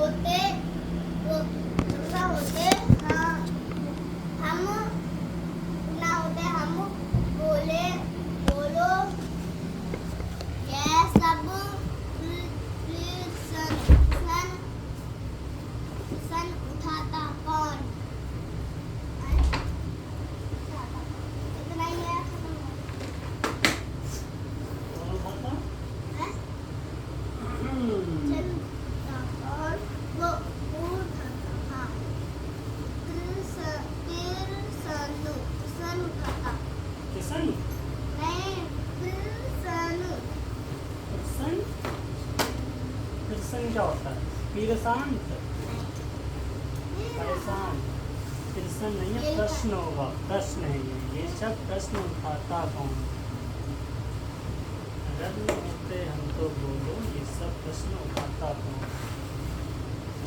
होते वो ना होते हाँ हम ना होते हम बोले बोलो ये सब सन उठाता कौन इतना ही है और वो उठाता हाँ सन उठाता किसन नहीं किसन किसन क्या होता है? पीरसांत परेशान किसन नहीं है, प्रश्न होगा, प्रश्न है ये सब प्रश्न उठाता कौन? अगर न होते हम तो बोलो ये सब प्रश्न उठाता कौन?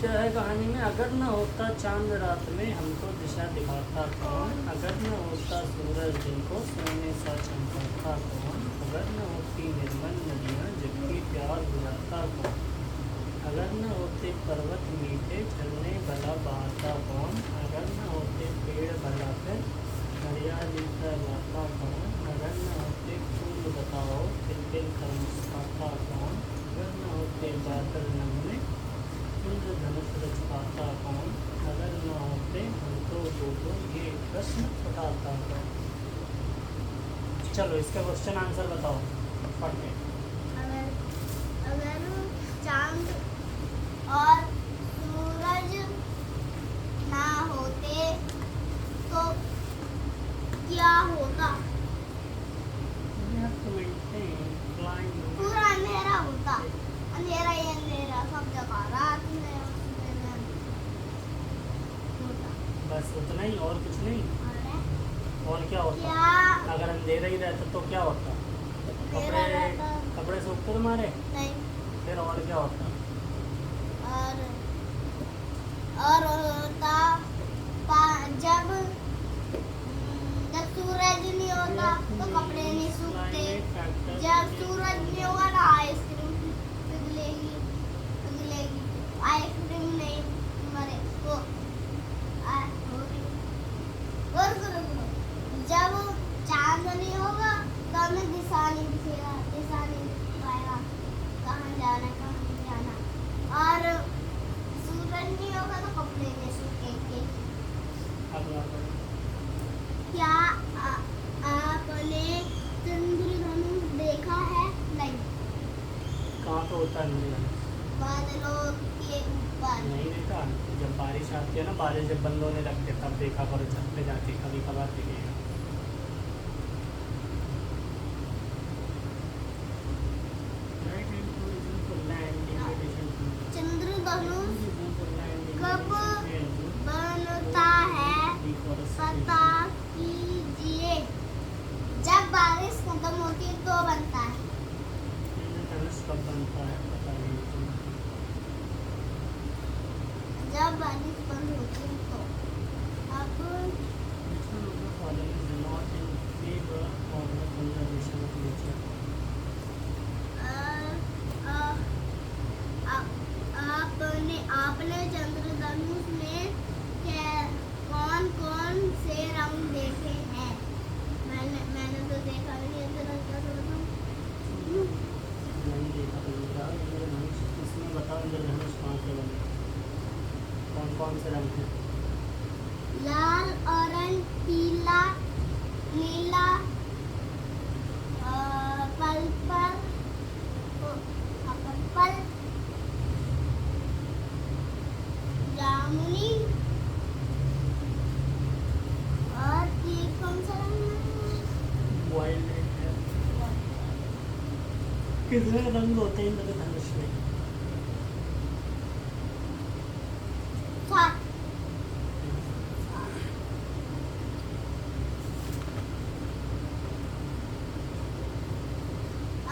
क्या है कहानी में? अगर न होता चांद रात में हमको दिशा दिखाता कौन? अगर न होता सूरज दिन को सोने सा चमकाता कौन? अगर न होती निर्मल नदियाँ जबकि प्यार बुझाता कौन? अगर न होते पर्वत मीठे झरने भला बहाता कौन? अगर न होते पेड़ भला फिर हरियाली का लाता कौन? अगर न होते फूल बताओ खिलखिल कर मुस्कुराता कौन? अगर न होते बादल नगमे इंद्रधनुष रचता कौन? अगर न होते हम तो बोलो ये प्रश्न उठाता कौन? चलो इसका क्वेश्चन आंसर बताओ पढ़ के। अगर चांद और सूरज ना होते तो क्या होता? पूरा अंधेरा होता, अंधेरा ही अंधेरा सब जगह रात में उसमें होता। बस उतना ही और कुछ नहीं। और क्या होता? क्या अगर अंधेरा ही रहता तो क्या होता? अंधेरा रहता? कपड़े सूखते तुम्हारे? नहीं। फिर और क्या होता? और होता जब सूरज नहीं होता तो कपड़े नहीं सूखते। जब सूरज नहीं होगा ना आइसक्रीम पिघलेगी पिघलेगी, आइसक्रीम नहीं मरे वो जब चांद नहीं होगा तो हमें दिशा नहीं दिखेगा, दिशा नहीं दिख पाएगा कहाँ जाना कहाँ नहीं जाना। और सूरज नहीं होगा तो कपड़े नहीं सूखेंगे। क्या आपने चंद्रधनुष देखा है? नहीं। कहाँ पे होता है इंद्रधनुष? बादलों के ऊपर। नहीं देखा? जब बारिश आती है ना, बारिश जब बंद होने लगती है तब देखा करो, छत पे जाके कभी कभार दिखेगा। चंद्रधनुष कब बनता है पता कीजिए? जब बारिश खत्म होती है तो बनता है। इंद्रधनुष कब बनता है पता नहीं। जब बारिश बंद होती है तो अब आपने चंद्रधनुष में कौन कौन से रंग देखे हैं? मैंने तो देखा नहीं है, नहीं देखा तो इंद्रधनुष इसमें बताओ, इंद्रधनुष कहाँ से बने, कौन कौन से रंग हैं? लाल, ऑरेंज, पीला, नीला, पर्पल, जामुनी और ये कौन सा रंग है? वायलेट है। कितने रंग होते हैं इंद्रधनुष में? 7।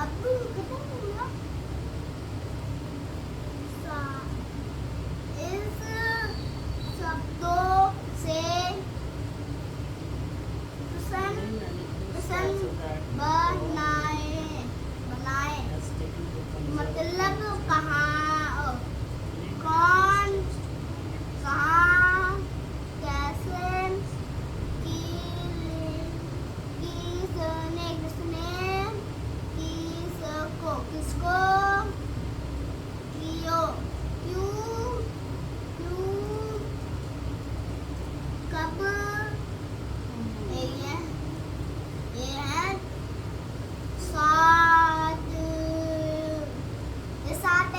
अब खत्म हो गया। इस शब्दों से बनाए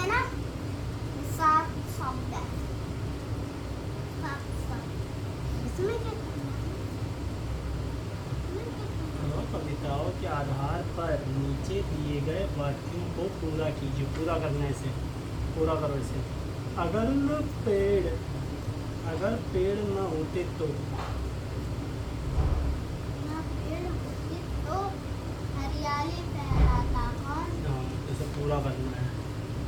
है ना, 7 शब्द है, 7 शब्द। इसमें क्या करना है? इसमें क्या करना तो कविताओं के आधार पर नीचे दिए गए वाक्यों को पूरा कीजिए। पूरा करने से, पूरा करो इसे। अगर पेड़ न होते तो, है? ना पेड़ होते तो हरियाली फैलाता कौन? हाँ, इसे पूरा करना है।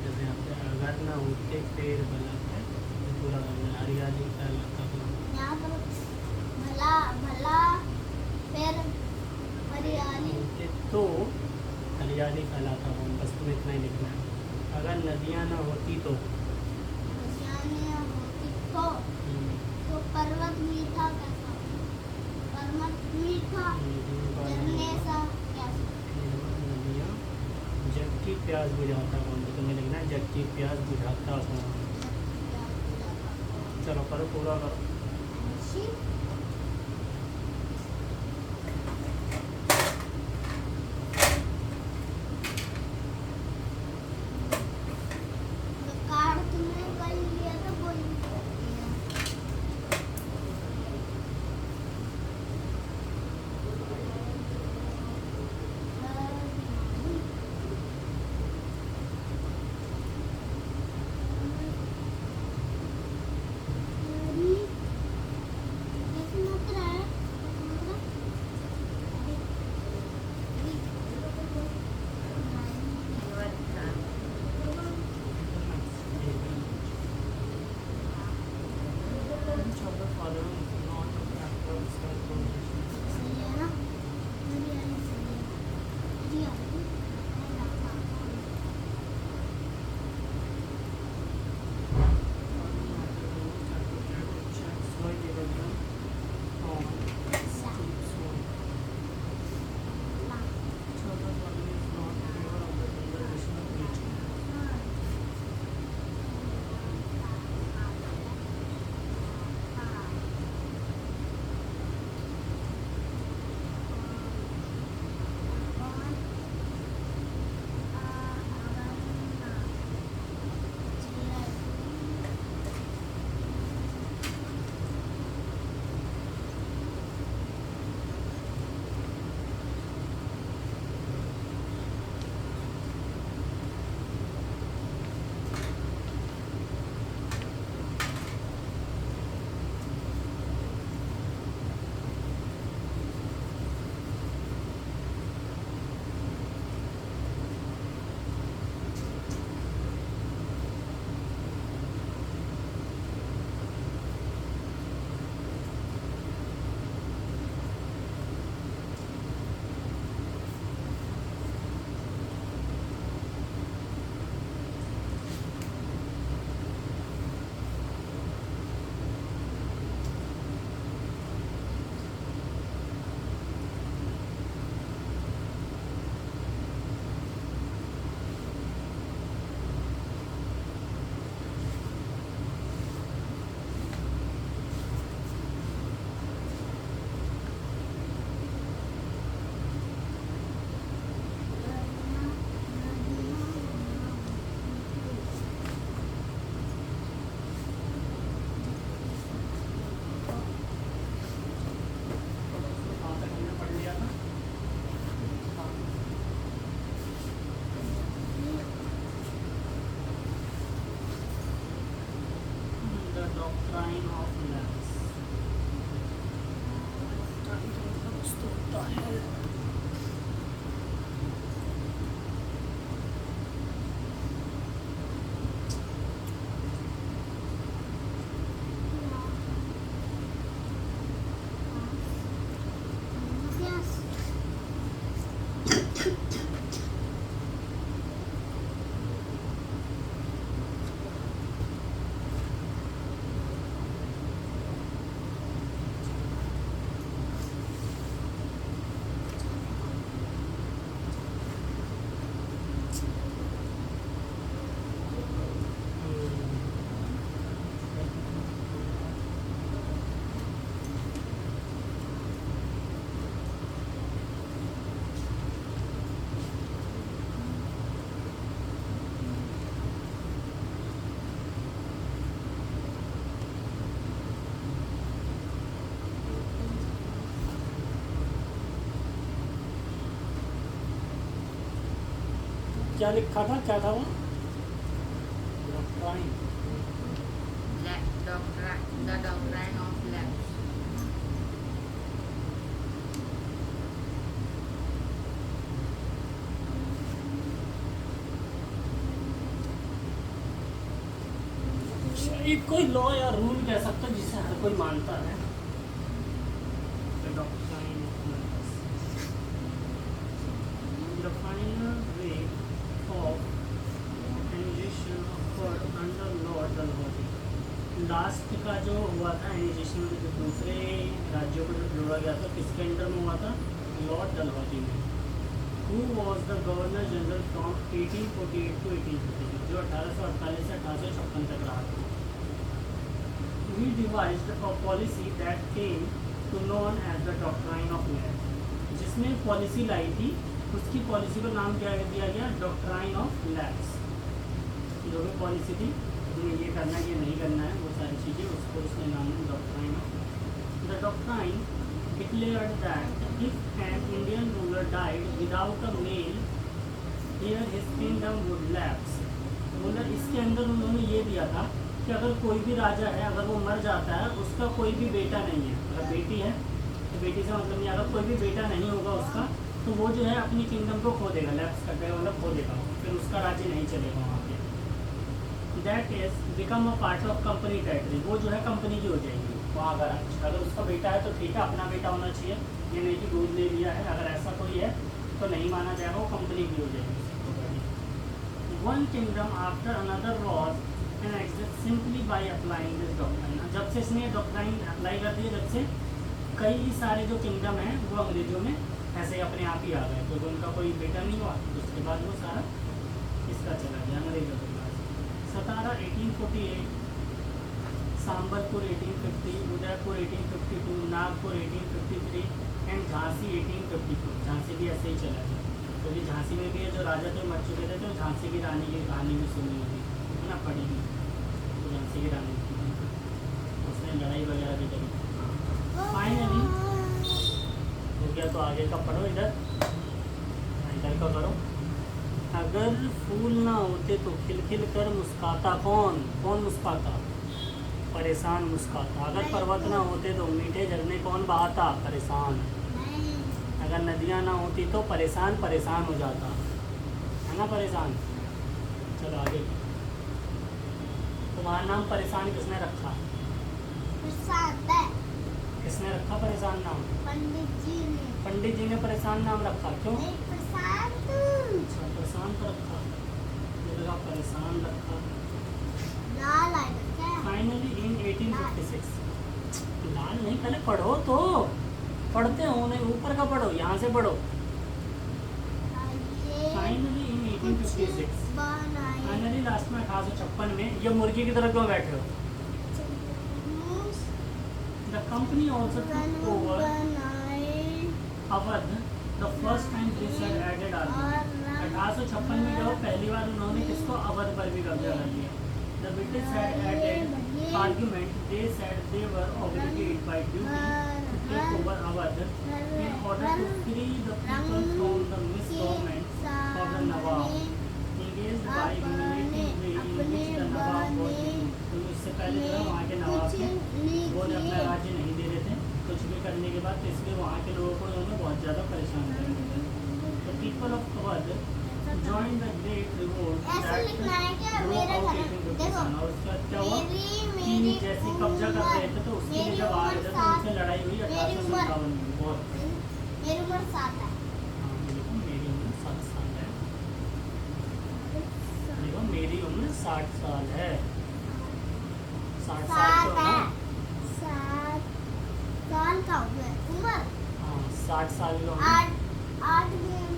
जैसे यहाँ पे अगर न होते पेड़, गलत है, इसे पूरा करना है। हरियाली फैलाता कौन? यहाँ पर भला भला फिर हरियाली होते तो हरियाली फैलाता कौन, बस तुम्हें इतना ही लिखना है। अगर नदियाँ न होती तो, हरियाली होती तो पर्वत मीठा कैसा? पर्वत मीठा झरने सा कैसा? नदियाँ, जग की प्यास बुझाता कौन, तो तुम्हें लिखना है जग की प्यास बुझाता कौन। चलो करो, पूरा करो। तो कार्ड तुमने कर लिया तो बोल दिया। Doctrine of Naps. होता है। क्या लिखा था, क्या था वो? Doctrine. The doctrine of lapse. एक कोई लॉ या रूल कह सकता है जिसे हर कोई मानता है। The doctrine of lapse. The final way of annexation occurred under Lord Dalhousie. Last का जो हुआ था एनिजेशन में, जो दूसरे राज्यों को जो जोड़ा गया था, किसके अंडर में हुआ था? लॉर्ड डलहौजी में। Who was the governor general from 1848 to 1856, जो 1848 से 1856 तक रहा था। He devised a policy that came to known as the doctrine of lapse. जिसने पॉलिसी लाई थी, उसकी पॉलिसी का नाम क्या दिया गया? Doctrine of lapse. जो भी पॉलिसी थी, तुम्हें ये करना है, ये नहीं करना है, वो सारी चीज़ें, उसको उसने नाम दिया doctrine of. The doctrine declared that if an Indian ruler died without a male heir, his kingdom would lapse. मतलब इसके अंदर उन्होंने ये दिया था कि अगर कोई भी राजा है, अगर वो मर जाता है, उसका कोई भी बेटा नहीं है, अगर बेटी है तो बेटी से मतलब नहीं, अगर कोई भी बेटा नहीं होगा उसका, तो वो जो है अपनी किंगडम को खो देगा, लैप्स कर देगा, मतलब खो देगा, फिर उसका राज्य नहीं चलेगा वहाँ पे। That is become a part of company territory, वो जो है कंपनी की हो जाएगी वहाँ। अगर उसका बेटा है तो ठीक है, अपना बेटा होना चाहिए, ये नहीं कि गोद ले लिया है, अगर ऐसा कोई है तो नहीं माना जाएगा, वो कंपनी की हो जाएगी। One kingdom after another was annexed simply by applying this doctrine. जब से इसने डॉक्ट्राइन अप्लाई कर दिया, जब से कई सारे जो किंगडम हैं वो अंग्रेजों में ऐसे अपने आप ही आ गए, क्योंकि उनका कोई बेटा नहीं हुआ, उसके बाद वो सारा इसका चला गया अंग्रेजों के पास। सतारा 1848, सांबलपुर 1850, उदयपुर 1852, नागपुर 1853 एंड झांसी 1852। झांसी भी ऐसे ही चला गया, क्योंकि झांसी में भी ये जो राजा थे मर चुके थे, तो झांसी की रानी की कहानी भी सुनी होगी है ना, पढ़ी भी, तो झांसी की रानी उसने लड़ाई वगैरह भी करी। फाइनली हो गया, तो आगे का पढ़ो, इधर का करो। अगर फूल ना होते तो खिलखिल कर मुस्काता कौन? कौन मुस्काता? परेशान मुस्काता। अगर पर्वत ना होते तो मीठे झरने कौन बहाता? परेशान। अगर नदियाँ ना होती तो परेशान परेशान हो जाता, है ना, परेशान। चलो आगे। तुम्हारा नाम परेशान किसने रखा? किसने रखा परेशान नाम? पंडित जी ने। पंडित जी ने परेशान नाम रखा, क्यों? अच्छा, प्रशांत रखा, ये लगा परेशान रखा। फाइनली इन 1856, लाल नहीं, पहले पढ़ो तो, पढ़ते हो नहीं, ऊपर का पढ़ो, यहाँ से पढ़ो। फाइनली इन 1856, फाइनली लास्ट में 1856 में, ये मुर्गी की तरह क्यों बैठे हो? The company also took over Awadh the first time this had added army. 1856 में जब पहली बार उन्होंने किसको? अवध पर भी कब्जा कर लिया। The British had added argument. They said they were obligated by duty to take over Awadh in order to free the people from the misgovernment of the Nawab, engaged by humiliating way in which the Nawab was living. तो इससे पहले जो है वहाँ के नवाब थे, वो अपना राज्य नहीं दे रहे थे कुछ भी करने के बाद, तो इसलिए वहाँ के लोगों को उन्होंने बहुत ज़्यादा परेशान कर दिया। The people of Awadh joined the great revolt ऐसे लिखना है क्या? मेरा घर देखो, और उसके बाद क्या हुआ कि जैसे कब्जा कर रहे थे तो उसके लिए जब आ रहे थे तो उनसे लड़ाई हुई 1857 में। बहुत मेरी उम्र 7 है। हाँ, देखो मेरी उम्र 7 साल है, देखो मेरी उम्र 60 साल है, 60 साल तो है ना, 7 साल का हो गया उम्र। हाँ 60 साल का 8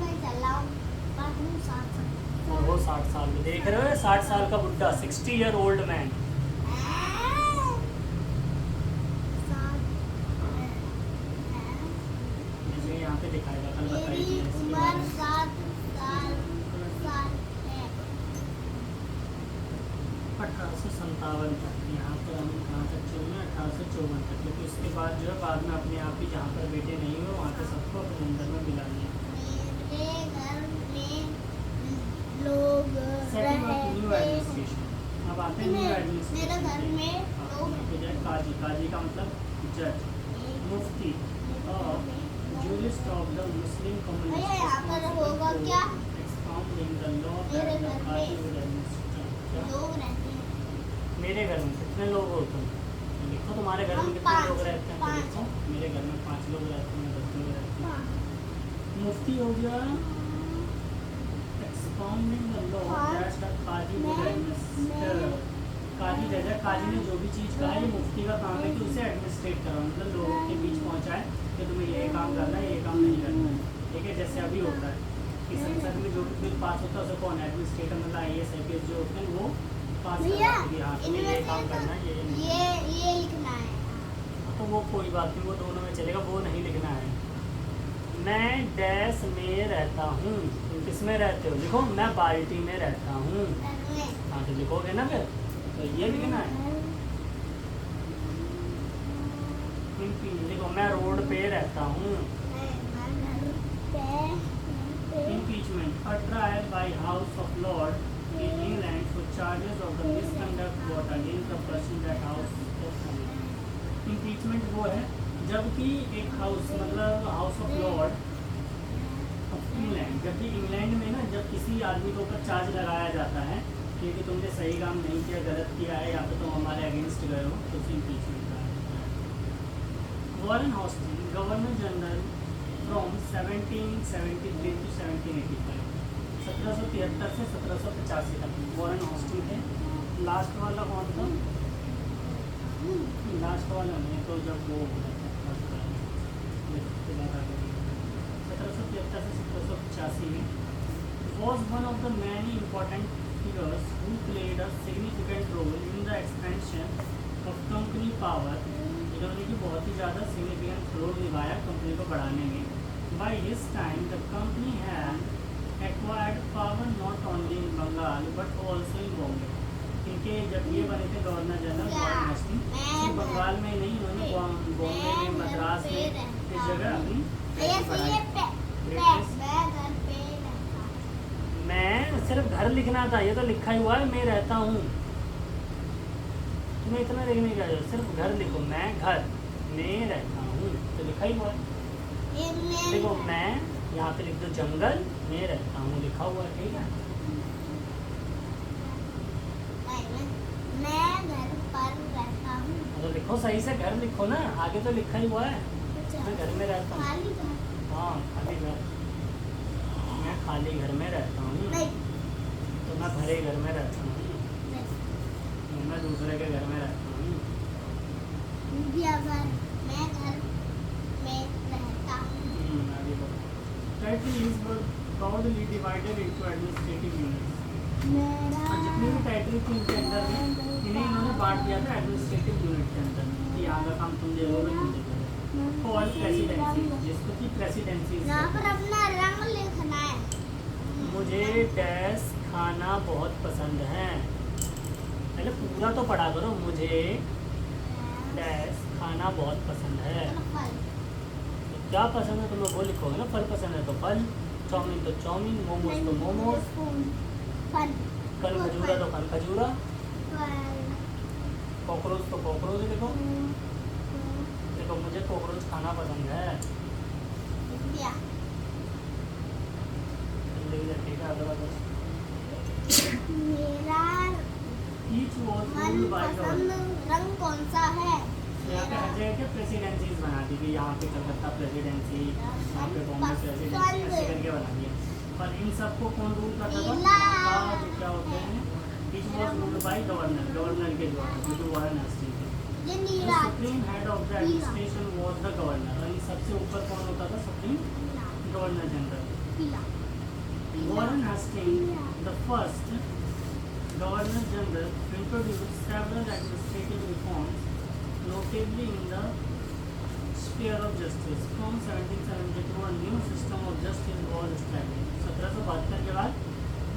में चल रहा हूँ, बाकी 7 साल। और वो 60 साल में देख रहे हो, 60 साल का बुड्ढा, 60-year-old मैन। जैसे यहाँ पे दिखाएगा, कल बताइए इसके बारे में। 7 साल है। 1857 तक, यहाँ पर हम कहाँ तक चल रहे हैं? 1854 तक, क्योंकि उसके बाद जो है बाद में अपने आप ही जहाँ पर बेटे नहीं हुए वहाँ पे सबको अपने अंदर में मिला लिया। मेरे घर में लोग सेटिंग ऑफ रहते न्यू हैं। एडमिनिस्ट्रेशन। अब आते हैं न्यू मेरे एडमिनिस्ट्रेशन घर में लोग पे। काजी, काजी का मतलब जज, मुफ्ती और jurist of the Muslim community भैया यहाँ पर होगा क्या? expounding the law that मेरे the घर काजी में would administer। क्या? लोग रहते हैं। मेरे घर में कितने लोग हो तुम? लिखो तुम्हारे घर में हम कितने लोग पाँच, रहते हैं तो पाँच। लिखो। मेरे घर में 5 लोग रहते हैं, 10 लोग रहते हैं। हाँ। मुफ्ती हो गया expounding the law that the Qazi would administer। काजी जज, काजी ने जो भी चीज़ कहा है, ये मुफ्ती का काम है कि उसे एडमिनिस्ट्रेट कराओ, मतलब लोगों के बीच पहुंचाए कि तुम्हें ये काम करना है, ये काम नहीं करना है। ठीक है, जैसे अभी होता है कि संसद में जो भी बिल पास होता है उसे कौन एडमिनिस्ट्रेटर, मतलब IAS IPS जो होते हैं वो पास भैया करते हैं कि हाँ तुम्हें ये काम करना है, ये नहीं। ये लिखना है। तो वो कोई बात नहीं, वो दोनों में चलेगा, वो नहीं लिखना है। मैं डैश में रहता हूँ। तुम किस में रहते हो? लिखो मैं बाल्टी में रहता हूँ। घर में। हाँ तो लिखोगे ना फिर, तो ये लिखना है। देखो मैं रोड पे रहता हूँ। Impeachment, a trial by House of Lords in England for charges of the misconduct brought against the person that House of Commons। Impeachment वो है जबकि एक हाउस मतलब house of Lord of England, जबकि इंग्लैंड में ना जब किसी आदमी के ऊपर चार्ज लगाया जाता है क्योंकि तुमने सही काम नहीं किया, गलत किया है या फिर तुम हमारे अगेंस्ट गए हो, तो उसे इम्पीचमेंट कहा जाता है। Warren Hastings, governor general from 1773 to 1785, 1773 से 1785 तक वॉरेन हॉस्टिन थे। लास्ट वाला कौन था? लास्ट वाला नहीं तो जब वो 1773 से 1785 में was one of the many important figures who played a significant role in the expansion of company power। इन्होंने की बहुत ही ज़्यादा significant रोल निभाया कंपनी को बढ़ाने में। By his time the company had acquired power not only in Bengal but also in Bombay। इनके जब ये बने थे गवर्नर जनरल वॉरेन हॉस्टिन, सिर्फ बंगाल में नहीं, उन्होंने बॉम्बे में, मद्रास में, इस जगह अपनी मैं सिर्फ घर लिखना था, ये तो लिखा ही हुआ है मैं रहता हूँ। तुम्हें इतना लिखने का है, सिर्फ घर लिखो, मैं घर में रहता हूँ, तो लिखा ही हुआ है। देखो मैं यहाँ पे लिख दो जंगल में रहता हूँ, लिखा हुआ है। ठीक है, मैं घर पर रहता हूँ। तो लिखो सही से, घर लिखो ना, आगे तो लिखा ही हुआ है मैं घर में रहता हूँ। खाली घर हाँ खाली घर, मैं खाली घर में रहता हूँ, नहीं, तो मैं भरे घर में रहता हूँ, नहीं। मैं दूसरे के घर में रहता हूँ। इंडिया घर, मैं घर में रहता हूँ। Territory is broadly divided into administrative units। मेरा और जितनी भी टेरिटरी थी इनके अंदर में इन्हें इन्होंने बांट दिया था एडमिनिस्ट्रेटिव यूनिट के अंदर में कि यहाँ का काम तुम देखोगे, तुम देखोगे। कॉल प्रेसिडेंसी, जिसको कि प्रेसिडेंसी। यहाँ पर अपना रंग लिखना है। मुझे डैश खाना बहुत पसंद है। पहले पूरा तो पढ़ा करो, मुझे डैश खाना बहुत पसंद है। फल, तो क्या पसंद है तुम्हें वो लिखोगे ना, फल पसंद है तो फल, चाउमीन तो चाउमीन, मोमोज तो मोमोज, फल, कल खजूरा तो कल खजूरा, फल, कॉकरोच तो कॉकरोच लिखो। देखो मुझे कॉकरोच खाना पसंद है। इंडिया। ठीक है, अगला क्वेश्चन। मेरा Each was ruled by मनपसंद governor। रंग कौन सा है? यहाँ पे हर जगह के प्रेसिडेंसीज बना दी गई, यहाँ पे कलकत्ता प्रेसिडेंसी, यहाँ पे बॉम्बे प्रेसिडेंसी, ऐसे करके बना दिया। पर इन सबको कौन रूल करता था? नीला। जो क्या होते हैं, Each was ruled by governor, governor के द्वारा, जो कि वॉरेन हॉस्टिन थे। ये The Neela. supreme head of the administration was the governor। और इन सबसे ऊपर कौन होता था? Supreme governor general. पीला। Warren Hastings, the first Governor General, introduced several administrative reforms, notably in the sphere of justice। From 1772 a new system of justice was established। 1772 के बाद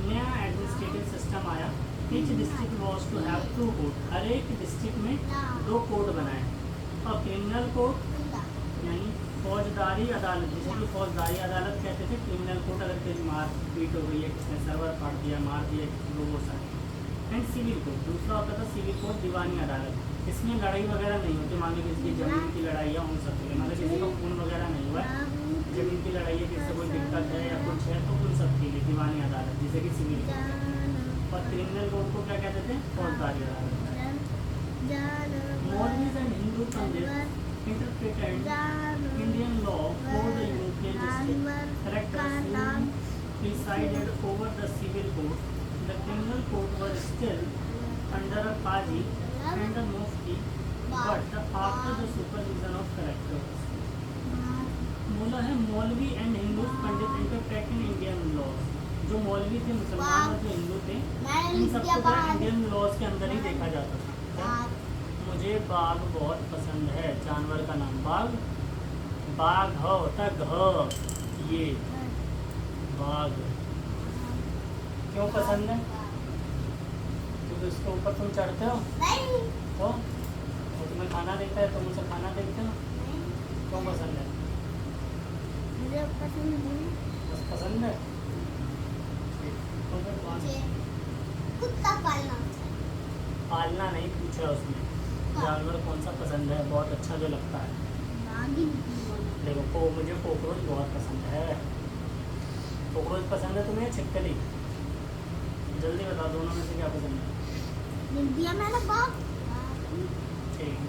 नया एडमिनिस्ट्रेटिव सिस्टम आया। Each district was to have 2 court, हर एक district में 2 court बनाए, और criminal court पीला। यानी फौजदारी अदालत, जैसे कि फौजदारी अदालत कहते थे क्रिमिनल कोर्ट, अगर कोई मार पीट हो गई है, किसने सर्वर फाड़ दिया, मार दिया किसी को, वो सारे। एंड सिविल कोर्ट, दूसरा होता था सिविल कोर्ट, दीवानी अदालत। इसमें लड़ाई वगैरह नहीं होती, मान लो किसी की जमीन की लड़ाई है उन सब के लिए, मान लो किसी को खून वगैरह नहीं हुआ है, जमीन की लड़ाई है, किसी से कोई दिक्कत है या कुछ है, तो उन सब के लिए दीवानी अदालत, जैसे कि सिविल कोर्ट। और क्रिमिनल कोर्ट को क्या कहते थे? फौजदारी अदालत। Maulvis and Hindu pandit interpreted Indian law for the European district collectors who presided over the civil court. The criminal court was still under a Qazi and a Mufti, but after the supervision of collectors. बोला है maulvi and Hindu pandit interpreting Indian laws. जो मौलवी थे, मुसलमान और जो हिंदू थे, इन सबको इंडियन लॉज के अंदर ही देखा जाता था। मुझे बाघ बहुत पसंद है, जानवर का नाम बाघ। बाघ होता घ, ये बाघ क्यों पसंद है? क्योंकि उसके ऊपर तुम चढ़ते हो तो वो तुम्हें खाना देता है, तुम उसे खाना देते हो। क्यों पसंद है? बस पसंद है। कुत्ता पालना नहीं पूछा उसने, जानवर कौन सा पसंद है बहुत अच्छा जो लगता है। देखो मुझे कॉकरोच बहुत पसंद है। कॉकरोच पसंद है तुम्हें? छिपकली? जल्दी बताओ, दोनों में से क्या पसंद है? दिया मैंने बाप। ठीक है।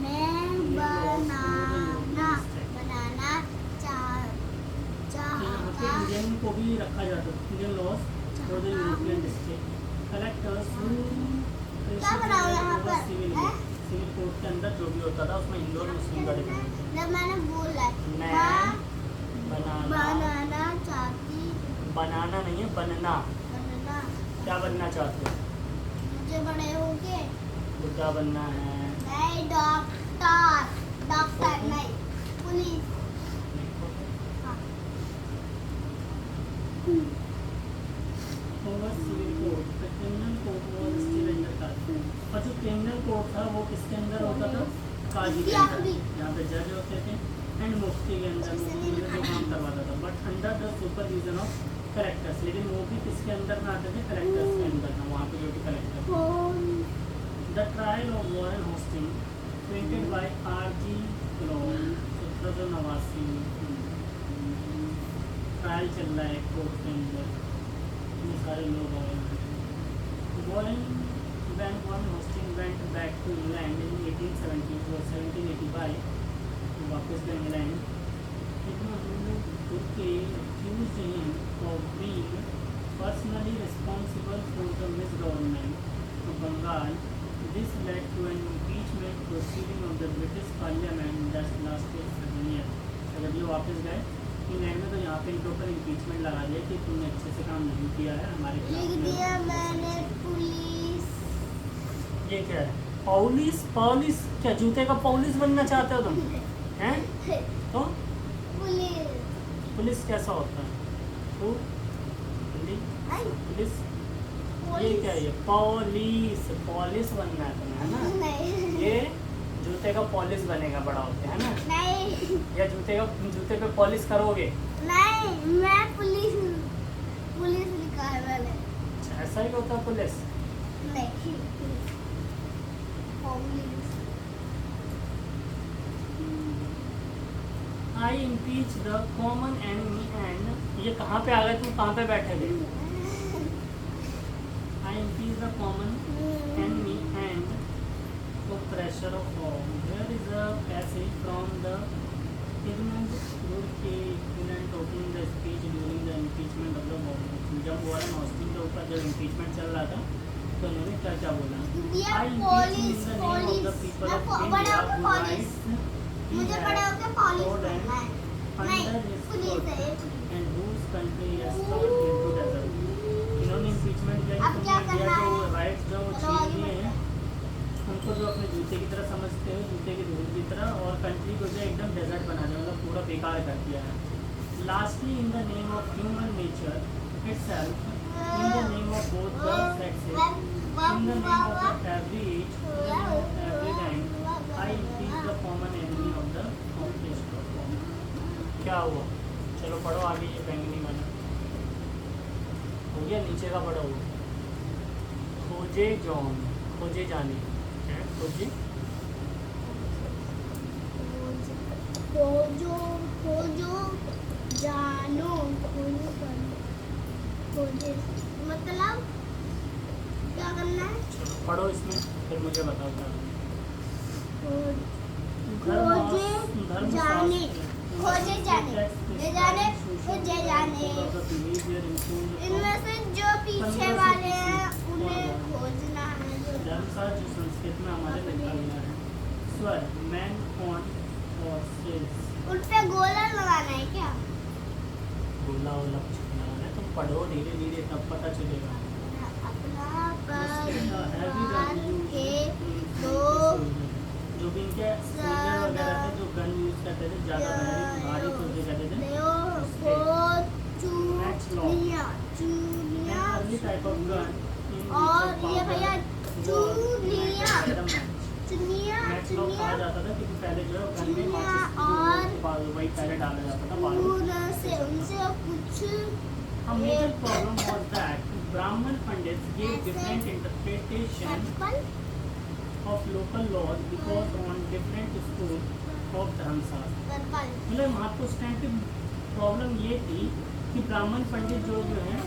मैं बनाना चाहता। इंडियन को भी रखा जाता है, Indian laws for the European district collectors क्या बनाओ यहाँ पर? सिविल कोर्ट के अंदर जो भी होता था उसमें हिंदू और मुस्लिम का डिफरेंस है। जब मैंने बोला मैं बनाना चाहती। बनाना नहीं है, बनना। क्या बनना चाहते हो? मुझे बड़े होके बुढ़ा बनना है। नहीं, डॉक्टर नहीं, पुलिस। हाँ। Civil court, criminal court was still under Qazi. और जो क्रिमिनल कोर्ट था वो किसके अंदर होता था? काजी के अंदर, जहाँ पे जज होते थे, एंड मुफ्ती के अंदर, मुफ्ती जो काम करवाता था, but under the supervision of collectors. लेकिन वो भी किसके अंदर में आते थे? कलेक्टर्स के अंदर था, वहाँ पे जो भी collector. The trial of Warren hosting printed by R.G. Crowe 1789। Trial चल रहा है कोर्ट के अंदर, ये सारे लोग आए हैं। Warren Hastings went back to England in 1870 और 1785, वापस गए England. accused him of being personally responsible for the misgovernment of Bengal. This led to an impeachment proceeding of the British Parliament that lasted 7 years. जब ये वापस गए England में तो यहाँ पे इनके ऊपर इम्पीचमेंट लगा दिया कि तुमने अच्छे से काम नहीं किया है, हमारे लिख दिया मैंने पुलिस। ये क्या है? पॉलिस? पॉलिस क्या? जूते का पॉलिस बनना चाहते हो तुम? हैं? तो पुलिस पुलिस कैसा होता है? तो हिंदी पुलिस, ये क्या है? ये पॉलिस, पॉलिस बनना है तुम्हें, है ना? नहीं। ये जूते का पॉलिश बनेगा बड़ा होते, है ना? नहीं, या जूते पे पॉलिश करोगे? नहीं, मैं पुलिस लिखा है मैंने। अच्छा, ऐसा ही होता है पुलिस? नहीं, police. I impeach the common enemy and, ये कहाँ पे आ गए तुम? कहाँ पे बैठे थे? I impeach the common enemy and the pressure of all. There is a passage from the Edmund Burke in opening the speech during the impeachment of the Warren. जब वॉरेन हॉस्टिंग के ऊपर जब impeachment चल रहा था तो उन्होंने क्या क्या बोला? I impeach in the name of the people of India who rights मुझे बड़े होके पॉलिस बनना है। under his foot and whose country has turned into desert. इन्होंने impeachment किया अब क्या कि करना जो है? राइट्स जो वो छीन लिए हैं उनको जो अपने जूते की तरह समझते हो, जूते की धूल की तरह, और कंट्री को जो एकदम डेजर्ट बना दिया, मतलब पूरा बेकार कर दिया है। Lastly in the name of human nature itself, in the name of both the sexes, in the name of every age, in the name of every time, I impeach the common enemy of the common हुआ। चलो पढ़ो आगे ये बैंगनी वाला हो गया, नीचे का पढ़ो। खोजे जॉन, खोजे जाने क्या है? खोजे खोजो खोजो जानो खोजो जानो खोजे मतलब क्या करना है? चलो पढ़ो इसमें, फिर मुझे बताओ क्या खोजे जाने खोजे जाने ले जाने खोजे जाने। इनमें से जो पीछे वाले हैं उन्हें खोजना है। धर्मशास्त्र जो संस्कृत में हमारे लिखा गया है। स्वर मैन ऑन और सेल्स उन पे गोला लगाना है क्या? गोला वोला कुछ नहीं लगाना है, तुम पढ़ो धीरे धीरे तब पता चलेगा। अपना हैवी के दो जो भी इनके सोल्जर वगैरह थे जो गन यूज करते थे ज़्यादा भारी सोल्जर कहते थे। अर्ली टाइप ऑफ गन और ये भैया चुनिया मैच लॉक कहा जाता था क्योंकि पहले जो है गन में माचिस वही पहले डाला जाता था बारूद से उनसे कुछ A major problem was that Brahmin Pandits gave different interpretation of local laws because on different schools of धर्मशास्त्र। मतलब वहाँ पर उस टाइम की प्रॉब्लम ये थी कि ब्राह्मण पंडित जो हैं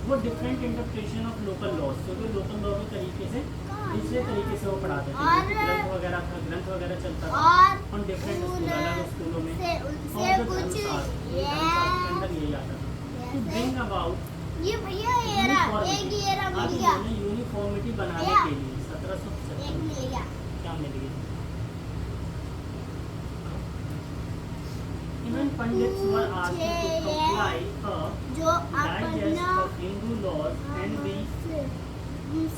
वो different interpretation of local laws, क्योंकि लोकल लॉ के तरीके से दूसरे तरीके से वो पढ़ाते थे। ग्रंथ वगैरह चलता था और डिफरेंट स्कूल अलग स्कूलों में और जो धर्मशास्त्र के अंदर यही आता था टू ब्रिंग अबाउट ये भैया ये रहा एक ये रहा मिल गया यूनिफॉर्मिटी बनाने के लिए 1775 एक मिल गया क्या मिल गया। Even Pandits were asked to comply जो digest अपना of Hindu laws and we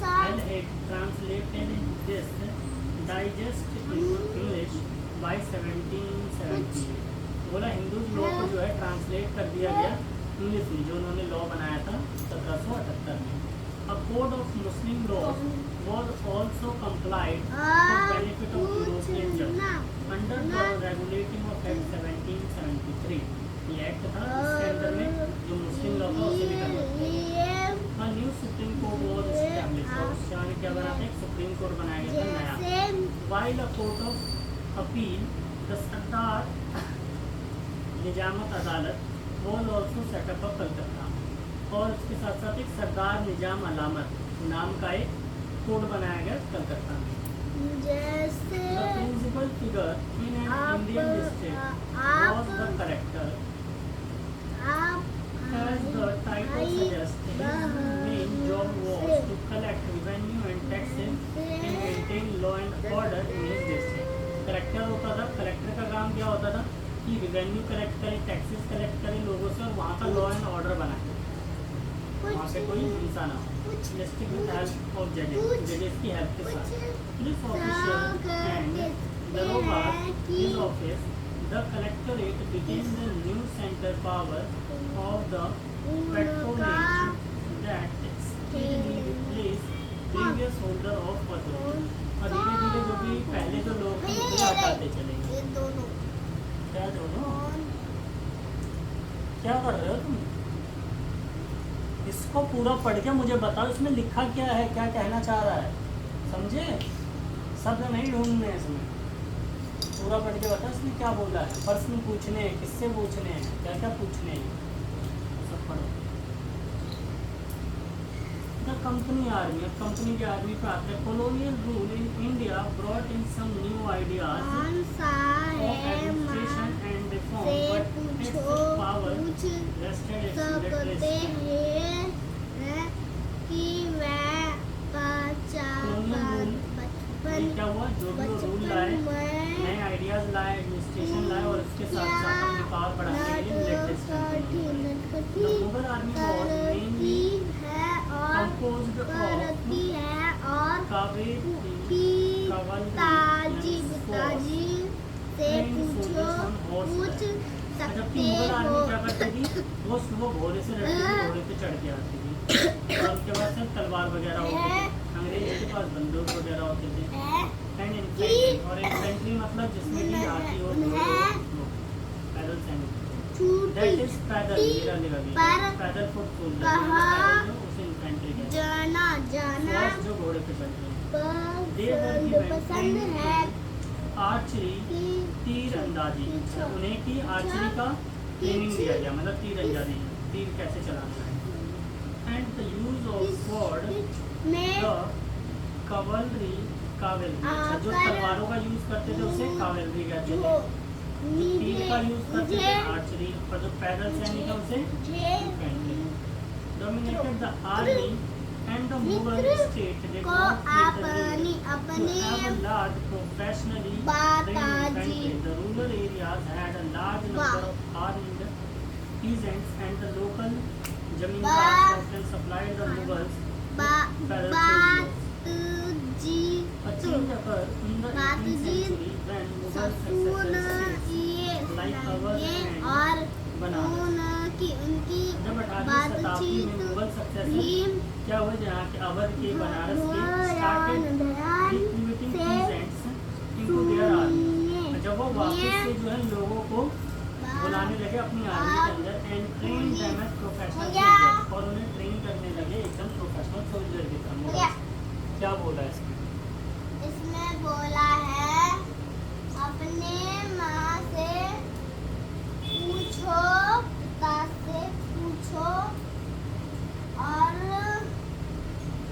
had it translated in this digest into English by 1770। बोला हिंदू लॉ को जो है ट्रांसलेट कर दिया गया इंग्लिश में, जो उन्होंने लॉ बनाया था 1778 में। A code of Muslim laws was also complied for benefit of European judges under the regulating of Act 1773। ये एक्ट था इसके अंदर में जो मुस्लिम लॉ था उसे भी करवाया। A new Supreme Court was established और उस समय क्या बना था? एक सुप्रीम कोर्ट बनाया गया था नया। While a court of appeal, the सरदार निजामत अदालत was also set up of Calcutta और उसके साथ साथ एक सरदार निजाम अलामत नाम का एक कोड बनाया गया कलकत्ता में। जैसे The principal figure in an Indian district was the collector. As the title suggests, his main job was to collect revenue and taxes and maintain law and order in his district। Collector होता था, collector का काम क्या होता था कि revenue collect करे, taxes collect करे लोगों से और वहाँ का लॉ एंड ऑर्डर बनाए, वहाँ पे कोई हिंसा ना हो। डिस्ट्रिक्ट विद हेल्प ऑफ जजेस की हेल्प के साथ police official and daroga his office the collectorate became the new centre power of the patronage that speedily replace previous holder of authority. और धीरे धीरे जो भी पहले जो लोग थे उनको हटाते चले गए। ये दोनों क्या दोनों क्या कर रहे हो तुम? इसको पूरा पढ़ के मुझे बताओ इसमें लिखा क्या है, क्या कहना चाह रहा है, समझे? शब्द नहीं ढूंढने इसमें, पूरा पढ़ के बताओ इसमें क्या बोला है। प्रश्न पूछने हैं, किससे पूछने हैं, क्या क्या पूछने हैं, सब पढ़ो। द कंपनी आर्मी, अब कंपनी की आर्मी पे आते हैं। Colonial rule in India brought in some new ideas कौन सा of है administration and reform, से but its पूछो power पूछ rested its सकते literacy। हैं कि वह ये क्या हुआ? जो भी रूल लाए, नए आइडियाज लाए, एडमिनिस्ट्रेशन लाए और इसके साथ साथ अपनी पावर बढ़ाने के लिए latest Mughal army was mainly composed of Kaveri पिताजी से पूछो पूछ जबकि सकते मुगल आर्मी हो। क्या करती थी? वो सुबह घोड़े से लड़ती थी, घोड़े पे चढ़ के आती थी और उनके पास सिर्फ तलवार वगैरह होती थी, अंग्रेज के पास बंदूक वगैरह होते थे। एंड इन्फेंट्री, और इन्फेंट्री मतलब जिसमें भी हाथी हो, घोड़े हो, पैदल सैनिक। दैट इज पैदल पर पैदल फुट सोल्जर कहाँ उसे इन्फेंट्री कहते हैं। जाना जाना Horse जो घोड़े पे चलते हैं। पसंद है आर्चरी कि तीर अंदाजी, पीछे- उन्हें की आर्चरी का ट्रेनिंग दिया गया, मतलब तीर अंदाजी, तीर कैसे चलाना है। And the use of sword में द कवलरी कावेलरी, जो तलवारों का यूज करते थे उसे कावेलरी कहते जो थे। जो तीर का यूज करते थे आर्चरी, और जो पैदल सैनिक है उसे infantry. Dominated the army and the Mughal state did को not get the अपनी need to have अपने a large professionally बात trained आजी। infantry. The rural areas had a large number of armed peasants and the local zamindars often supplied the Mughals with बात जी a change occurred in the बात 18th ji century when Mughal soon successors ये like Awadh and और Banaras, उनकी उनकी जब 18वीं शताब्दी में बातचीत मुगल सक्सेसर भीम क्या हुआ, जहाँ के अवध के बनारस के started recruiting peasants into their army। जब वो वापस से जो है लोगों को बुलाने लगे अपनी आर्मी के अंदर and train them as professional soldier, और उन्हें ट्रेन करने लगे एकदम प्रोफेशनल सोल्जर की तरह। मुगल क्या बोला है इसमें? इसमें बोला है अपने माँ से पूछो, पिता से पूछो और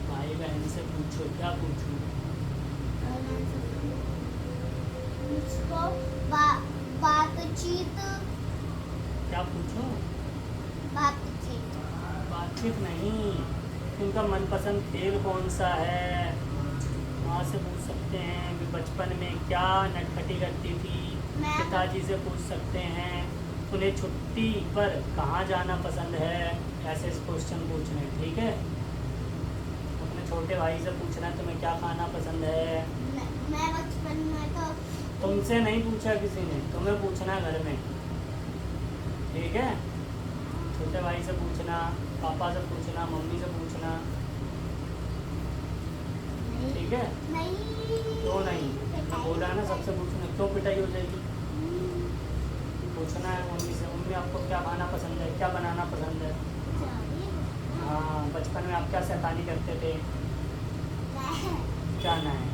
भाई बहन से पूछो, क्या पूछूं? पूछो बातचीत क्या पूछो? बातचीत बातचीत नहीं, उनका मनपसंद खेल कौन सा है, माँ से पूछ सकते हैं भी बचपन में क्या नटखटी करती थी, पिताजी से पूछ सकते हैं उन्हें छुट्टी पर कहाँ जाना पसंद है, ऐसे क्वेश्चन पूछने। ठीक है, अपने छोटे भाई से पूछना है तुम्हें क्या खाना पसंद है। मैं बचपन में तो तुमसे नहीं पूछा किसी ने, तुम्हें पूछना है घर में। ठीक है, छोटे भाई से पूछना, पापा से पूछना, मम्मी से पूछना। ठीक है, नहीं क्यों नहीं? मैं बोला ना सबसे पूछना, क्यों पिटाई हो जाएगी? पूछना है मम्मी से, मम्मी आपको क्या खाना पसंद है, क्या बनाना पसंद है। हाँ, बचपन में आप क्या शैतानी करते थे, क्या ना है।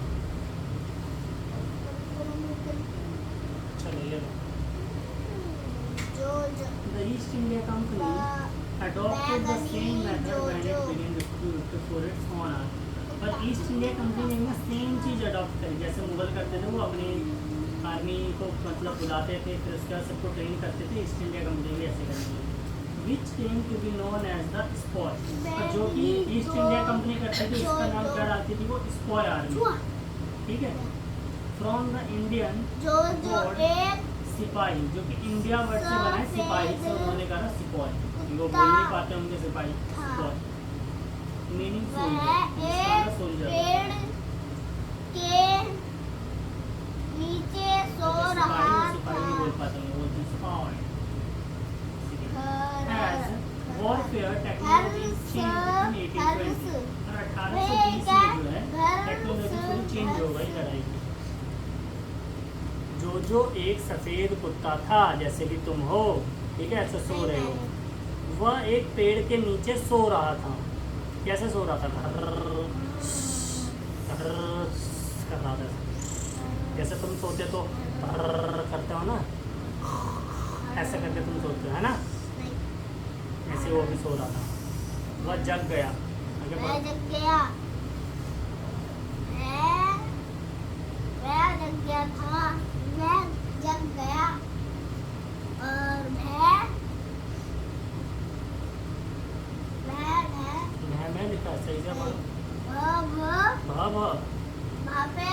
चलो ये लो। The East India Company adopted the same method when it began to for its honor। पर ईस्ट इंडिया कंपनी ने सेम चीज़ अडॉप्ट करी, जैसे मुगल करते थे, वो अपनी आर्मी को मतलब बुलाते थे, फिर उसके बाद सबको ट्रेन करते थे। ईस्ट इंडिया कंपनी भी ऐसे करती, which came to be known as the sepoy. जो कि ईस्ट इंडिया कंपनी करती थी, इसका नाम क्या डालती थी वो, स्पॉय आर्मी। ठीक है, फ्रॉम द इंडियन जो एक सिपाही, जो कि इंडिया वर्ड से बना है सिपाही से, उन्होंने कहा सिपॉय, वो बोल नहीं पाते होंगे सिपाही, सिपॉय मीनिंग सोल्जर। पेड़ के नीचे सो रहा सिपाही नहीं बोल पाते होंगे, वो sepoy. As warfare technology changed in 1820 और 1820 में जो है टेक्नोलॉजी थोड़ी चेंज हो गई लड़ाई की। जो एक सफ़ेद कुत्ता था, जैसे कि तुम हो, ठीक है, ऐसे सो रहे हो, वह एक पेड़ के नीचे सो रहा था। कैसे सो रहा था? कर रहा था, जैसे तुम सोते तो करते हो ना, ऐसे करके तुम सोते हो, है ना, ऐसे वो भी सो रहा था। वह जग गया, आगे बढ़ो। मैं जग गया, मैं जग गया था, मैं जग गया और मैं लिखा सही से पढ़ो। वहाँ पे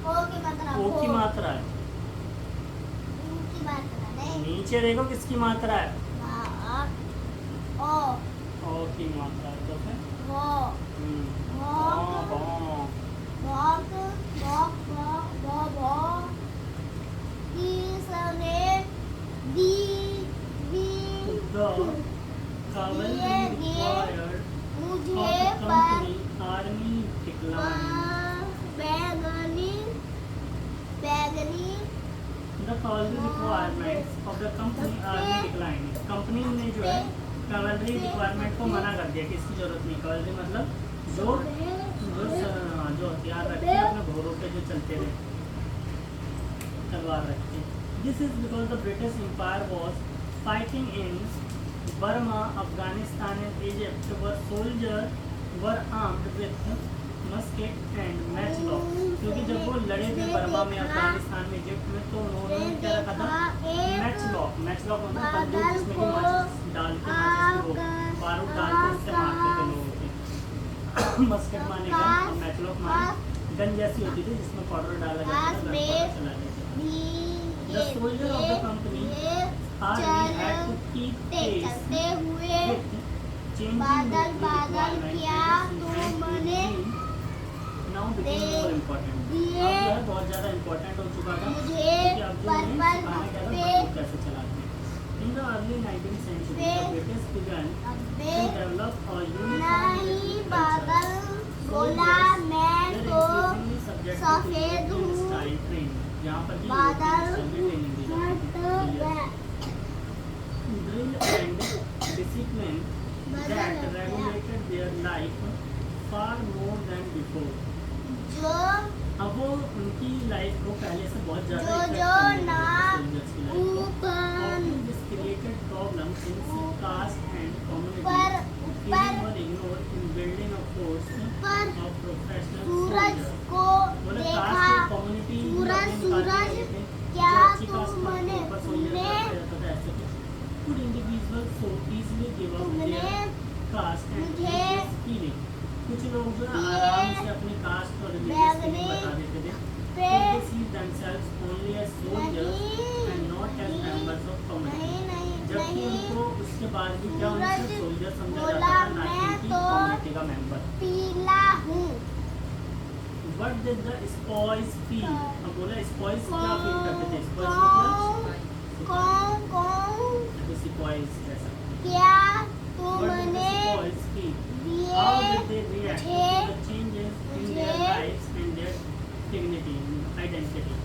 ओ की मात्रा, ओ की मात्रा है, ऊ की मात्रा नहीं, नीचे देखो किसकी मात्रा है, ओ ओ की मात्रा है, तो फिर वो मुझे आर्मी डिक्लाइन बैगनी the cavalry requirements of the company army declined. Company ने जो है cavalry requirement को मना कर दिया कि इसकी जरूरत नहीं. cavalry मतलब जो हथियार रखते हैं अपने घोड़ों पे जो चलते रहे, तलवार रखते हैं. This is because the British Empire was fighting in Burma, Afghanistan and Egypt, where soldiers were armed with musket and matchlock. क्योंकि जब वो लड़े थे बर्मा में, अफगानिस्तान में, इजिप्ट में, तो उन्होंने क्या रखा था? मैचलॉक. मैचलॉक मतलब बंदूक जिसमें कि माचिस डाल के बारूद डाल के उससे मारते थे लोगों के. मस्केट माने गन और मैचलॉक माने गन जैसी होती थी जिसमें पाउडर डाला जाता था, गन चला जाता था. The soldier of the company army had to keep pace with changing बादल military क्या requirements. तुमने Now became more important. अब दिए जो है बहुत ज़्यादा इम्पोर्टेंट हो चुका था मुझे क्योंकि अब जो है पर्पल खाना क्या था, धब्बे बंदूक कैसे चलाते हैं. In the early 19th century, the British began अब्बे to develop a uniform नहीं military बादल culture. बोला मैं Soldiers तो were increasingly subjected to सफेद European हूँ. style training. यहाँ पर भी बादल European style में training दी जाती थी. Drill and discipline that regulated their life far more than before. जो अब वो उनकी लाइफ को पहले से बहुत ज़्यादा जो affect जो करने ना लगे soldiers की life को. ऊपर Often this created problems in caste and community. ऊपर Feeling were ignored in building a force ऊपर of professional सूरज soldiers. को बोले देखा कास्ट और कम्युनिटी सूरज क्या तुमने could individuals so easily give up तुमने their caste and मुझे religious feeling. कुछ लोग जो है ये आराम से अपनी कास्ट और रिलीजियस फीलिंग बैगनी बता देते थे. पे But they see themselves only as soldiers and not as members of community. जबकि उनको उसके बाद भी क्या उनको सूरज सोल्जर समझा बोला, जाता था, ना कि मैं उनकी तो कम्युनिटी का मेंबर. पीला हूँ What did the spoils feel? अब बोला spoils क्या फील करते थे? Spoils मतलब कौन कौन तो spoils ऐसा. क्या What did the तुमने spoils feel? दिए How did they react to मुझे the changes in their मुझे lives and their dignity, identity?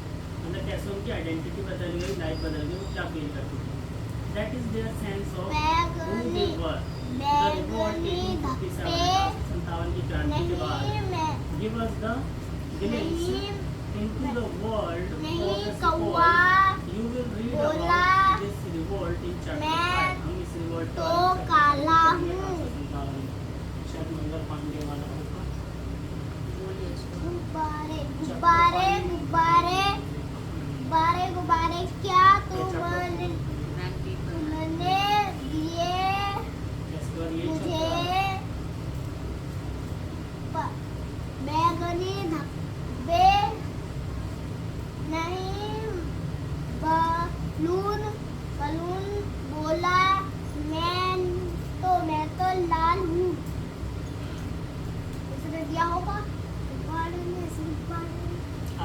मतलब कैसे उनकी आइडेंटिटी बदल गई, लाइफ बदल गई, वो क्या फील करते थे? That is their sense of who they were. The revolt बैगनी 1857 धब्बे 57 की क्रांति के बाद नहीं मैं give us the glimpse नहीं into the world of नहीं the कौवा spoils. You will read बोला, about this revolt in chapter मैं 5. हम इस revolt तो वाले chapter काला को पढ़ेंगे हूँ. 557 में. शायद मंगल पांडे वाला होगा. बोलिए इसको. गुब्बारे गुब्बारे गुब्बारे गुब्बारे गुब्बारे क्या तुमने Grand people. तुमने दिए इसके बाद ये मुझे chapter बैगनी धब्बे नहीं बलून बलून बोला मैं तो लाल हूँ. इसने दिया होगा गुब्बारे में ऐसे गुब्बारे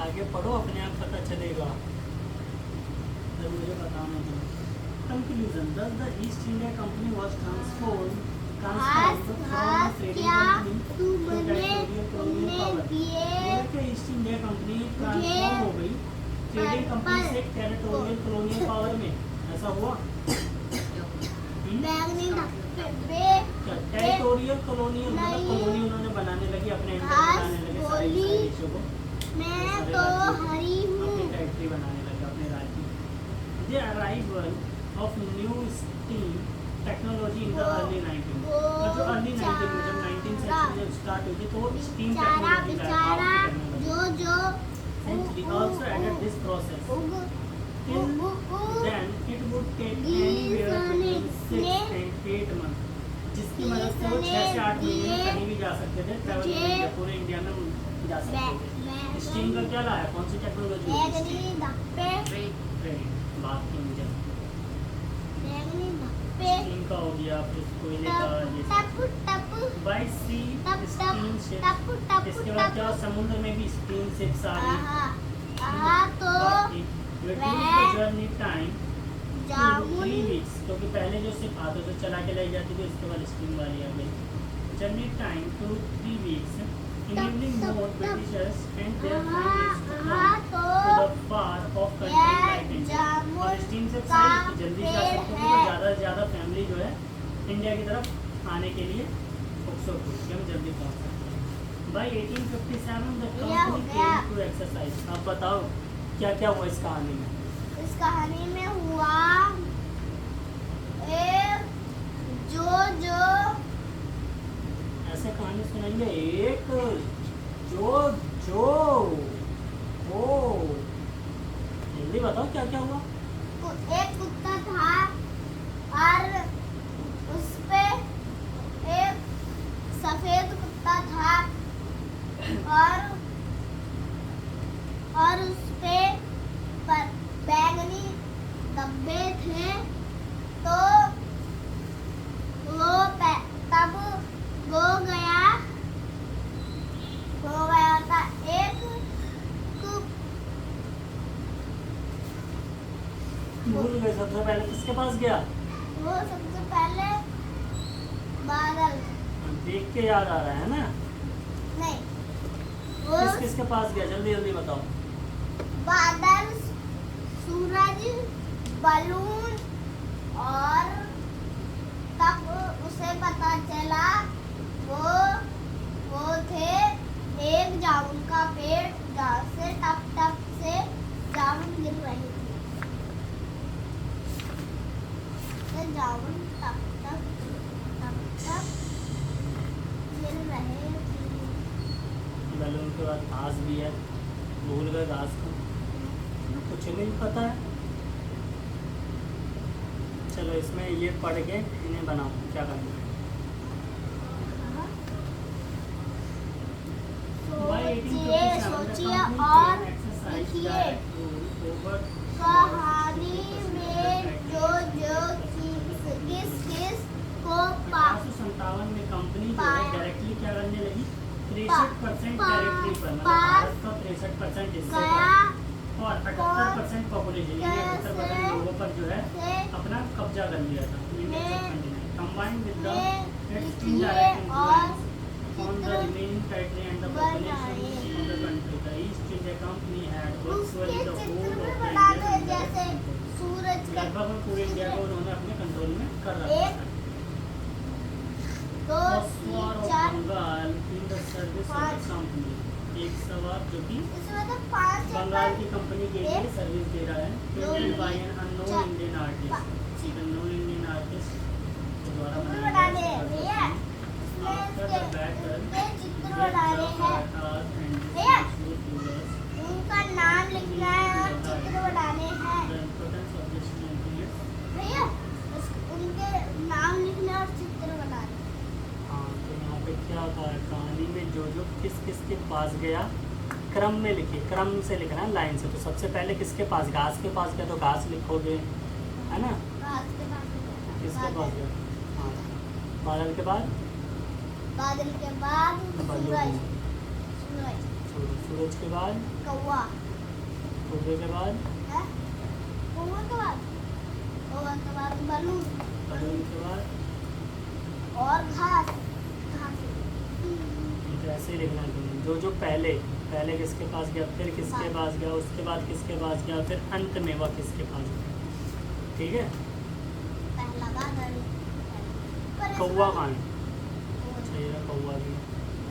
आगे पढ़ो, अपने आप पता चलेगा. जब मुझे बताना था. Conclusion. Thus the East India Company was transformed from a trading क्या company to तुमने territorial colonial power. दिए बोले कि ईस्ट इंडिया कंपनी ट्रांसफॉर्म हो गई ट्रेडिंग कंपनी से टेरिटोरियल कॉलोनियल पावर में. ऐसा हुआ? बैगनी धब्बे टेरिटोरियल कॉलोनियल मतलब नहीं। कॉलोनी उन्होंने बनाने लगी, अपने एंटर घास बनाने लगे सारे बोली, देशों को. मैं तो हरी अपनी हूँ. टेरिटरी बनाने लगे, अपने राज्य. The arrival of new steam technology in the early 19th. और जो early 19 में जब 19th century जब स्टार्ट हुई थी तो steam बेचारा technology बेचारा जो century also added this process. Till then it would take anywhere between 6 and 8 months. जिसकी मदद से वो 6 से 8 महीने में कहीं भी जा सकते थे, ट्रैवल करके पूरे इंडिया में जा सकते थे. स्टीम का क्या लाया? कौन सी टेक्नोलॉजी? बैगनी धब्बे Great. बात की मुझे. बैगनी धब्बे स्टीम का हो गया, फिर कोयले का, ये टप टप बाय सी टप स्टीम शिप. टप टप इसके बाद क्या समुद्र में भी स्टीम शिप्स आ गई. तो जर्नी टाइम जामुन 3 weeks, क्योंकि पहले जो सिर्फ हाथों से चला के लाई जाती थी उसके बाद स्टीम वाली आ गई. Journey time 2 3 weeks, enabling more Britishers and their families to come to the far off countries like India. जल्दी जा पेड़ सकते थे, है। तो ज़्यादा से ज़्यादा फैमिली जो है इंडिया की तरफ आने के लिए उत्सुक हुई कि हम जल्दी पहुँच सकते हैं। बाई 1857 द ये हो कंपनी गया। Came to exercise. अब बताओ क्या क्या हुआ इस कहानी में। इस कहानी में हुआ एक जो ऐसे कहानी सुनाएंगे, एक जो ओ जल्दी बताओ क्या क्या हुआ। एक कुत्ता था और उस पे एक सफेद कुत्ता था और उस पे बैंगनी धब्बे थे। तो तब वो गया था एक भूल गए, सबसे पहले किसके पास गया। वो सबसे पहले बादल देख के याद आ रहा है ना। नहीं वो किस किसके पास गया, जल्दी जल्दी बताओ। बादल, सूरज, बलून और तब उसे पता चला वो थे एक जामुन का पेड़ जहाँ से टप टप से जामुन गिर रही थी। तो जामुन टप टप गिर रहे थे। बैलून के बाद घास भी है, भूल गए घास को, कुछ नहीं पता है। चलो इसमें ये पढ़ के इन्हें बनाओ, क्या करना है। सोचिए और लिखिए। कहानी में जो किस किस को 1857 में कंपनी जो है डायरेक्टली क्या करने लगी, 63% टेरिटरी पर, मतलब भारत का 63% हिस्से गया पर और 78% पॉपुलेशन यानी 78% लोगों पर जो है से अपना कब्जा कर लिया था। कंबाइंड विद द इट्स लिखिए इनडायरेक्ट और influence on the remaining territory and the population of the country. The east India company had उसके वर्चुअली द चित्र होल भी ऑफ बना इंडिया दे जैसे सूरज के लगभग पूरे इंडिया को उन्होंने अपने कंट्रोल में कर रखा एक, था। दो Phosphor तीन of चार Bengal in the service of the पाँच। company। एक सवाल जो कि इसमें तो 5 बंगाल की कंपनी के लिए एक, सर्विस दे रहा है, दो, प्रिंटेड बाय एन चार, unknown Indian artist. Unknown Indian artist के द्वारा चित्र बनाया बनाने गया हैं भैया। इसमें After the battle, इसके चित्र बनाने हैं भैया। उनका नाम लिखना है और चित्र बनाने हैं भैया। उनके नाम लिखना और चित्र बनाने। हाँ, तो यहाँ पे क्या होता है कहानी में, जो किस किस के पास गया, क्रम में लिखिए, क्रम से लिखना है लाइन से। तो सबसे पहले किसके पास, घास के पास गया तो घास लिखोगे, है ना। बादल के पास गया। किसके पास गया, हाँ, बादल के बाद बादल के बाद सूरज, सूरज, सूरज के बाद कौवा कौवे के बाद है, कौवा के बाद बलून बलून के बाद, और घास, घास। तो ऐसे ही लिखना है तुम्हें। जो पहले किसके पास गया, फिर किसके पास गया, उसके बाद किसके पास गया, फिर अंत में वह किसके पास गया। ठीक है। पहला बादल, कौवा कहाँ है, सही है, कौवा भी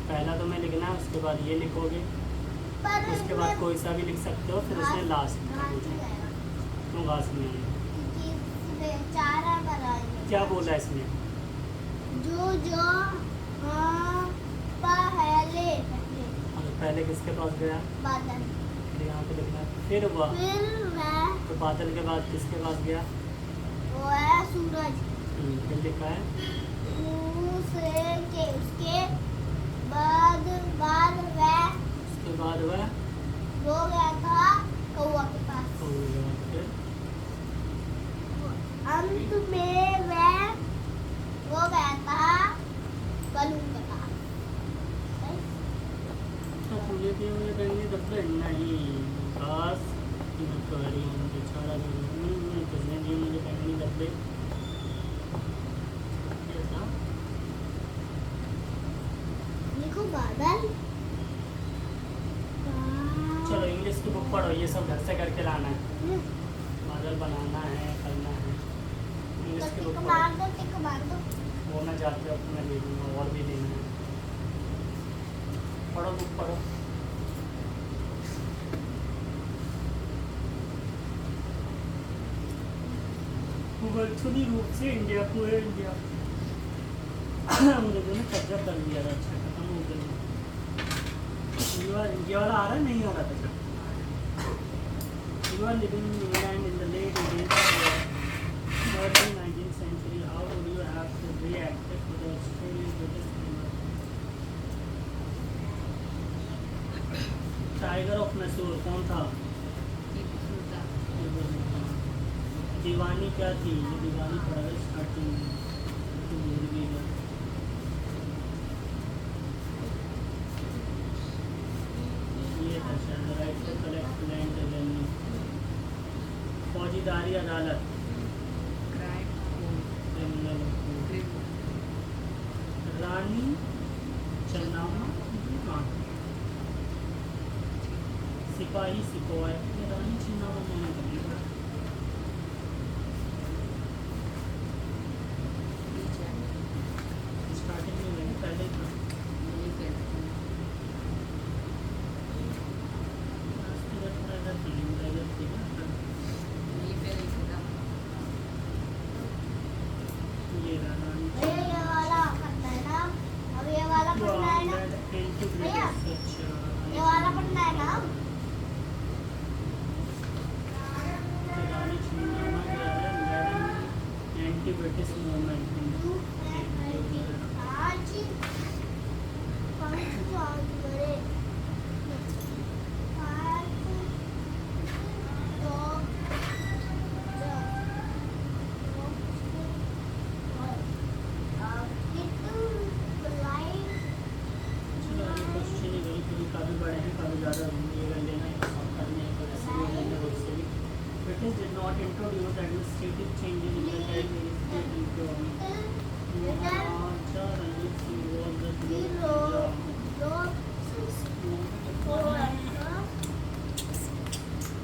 पहला तो मैं लिखना है, उसके बाद ये लिखोगे, पर उसके बाद कोई सा भी लिख सकते हो, फिर उसने लास्ट घास नहीं आएगा क्यों घास नहीं आई, क्योंकि इसमें चारा बनाएंगे। क्या बोला इसने। जो हाँ पहले पहले किसके पास गया, बादल, फिर यहाँ पे लिखना है, फिर वह, फिर वह तो बादल के बाद किसके पास गया, वो है सूरज, फिर लिखा है उसके बाद वह उसके बाद वह वो गया था कौवा के पास। कौवे के बाद फिर अंत में वह वो गया था बलून के पास। मुझे भी मुझे कहेंगे डब्बे नहीं खास करी बेचारा किसने दिए मुझे कहेंगे डब्बे। लिखो बादल। चलो इंग्लिश की बुक पढ़ो, ये सब घर से करके लाना है। बादल घर बनाना है, करना है। इंग्लिश तो के टिक बुक मार दो, टिक मार दो। वो मैं जाते वक्त मैं ले लूँगा, और भी लेना है। पढ़ो बुक पढ़ो। वर्चुअली रूप से इंडिया, पूरे इंडिया अंग्रेजों ने कब्जा कर लिया था। अच्छा, खत्म हो गया। इंडिया वाला आ रहा है, नहीं आ रहा था? You are living in England in the late 18th or early 19th century. How would you have reacted to the Australian British famous tiger of Mysore कौन था? टीपू सुल्तान। दीवानी क्या थी? ये दीवानी पढ़ा है स्टार्टिंग में, तो भूल भी गया। ये था शायद, right to collect land revenue. फौजीदारी अदालत, crime code. Criminal code. Rani Chennamma हाँ, सिपाही सिपोय। ये रानी चन्नामा मैंने कभी पढ़ा। स्टार्टिंग में मैंने पहले ही पढ़ा। ये वाला पढ़ना है ना, अब ये वाला पढ़ना है ना, ये वाला पढ़ना है ना। Anti British movement. आज पाँच साल करे। काफ़ी बड़े हैं, काफ़ी ज़्यादा ये लेना है, करने हैं, तो ऐसे भी लेना है उससे भी। British did not introduce administrative changes in the territory state economy. Maharaja Ranjit Singh was the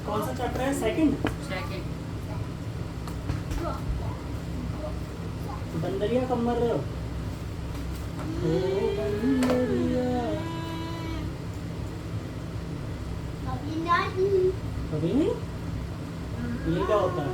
कौन सा चैप्टर है? सेकंड बंदरिया कब मर रहे हो? कभी नहीं? ये क्या होता है?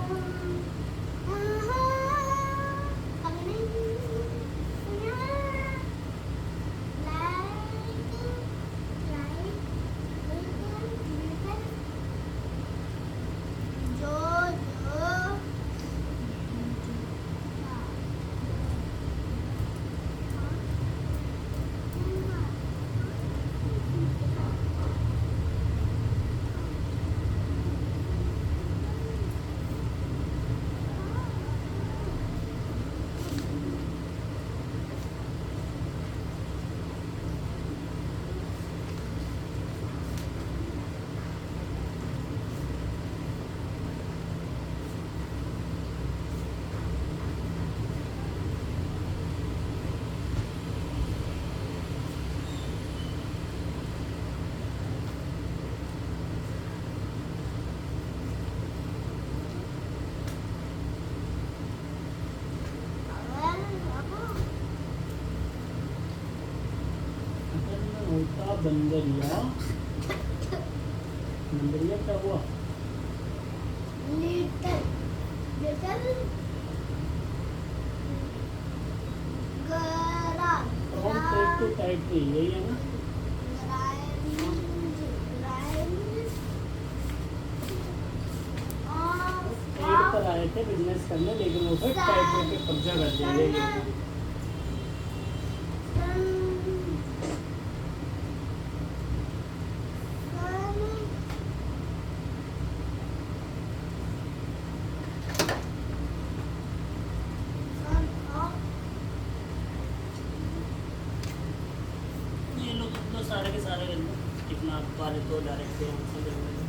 होता बंदरिया। बंदरिया क्या हुआ? लिटिल लिटिल गरा फ्रॉम टेक टू टेरिटरी, यही है ना? ट्रेड पर आए थे बिजनेस करने, लेकिन वो फिर टेरिटरी पे कब्जा कर दिया। यही है। ये लोग तो सारे के सारे कर लो, कितना आप वाले तो डायरेक्ट आंसर दे रहे हैं।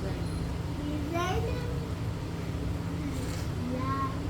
Design design light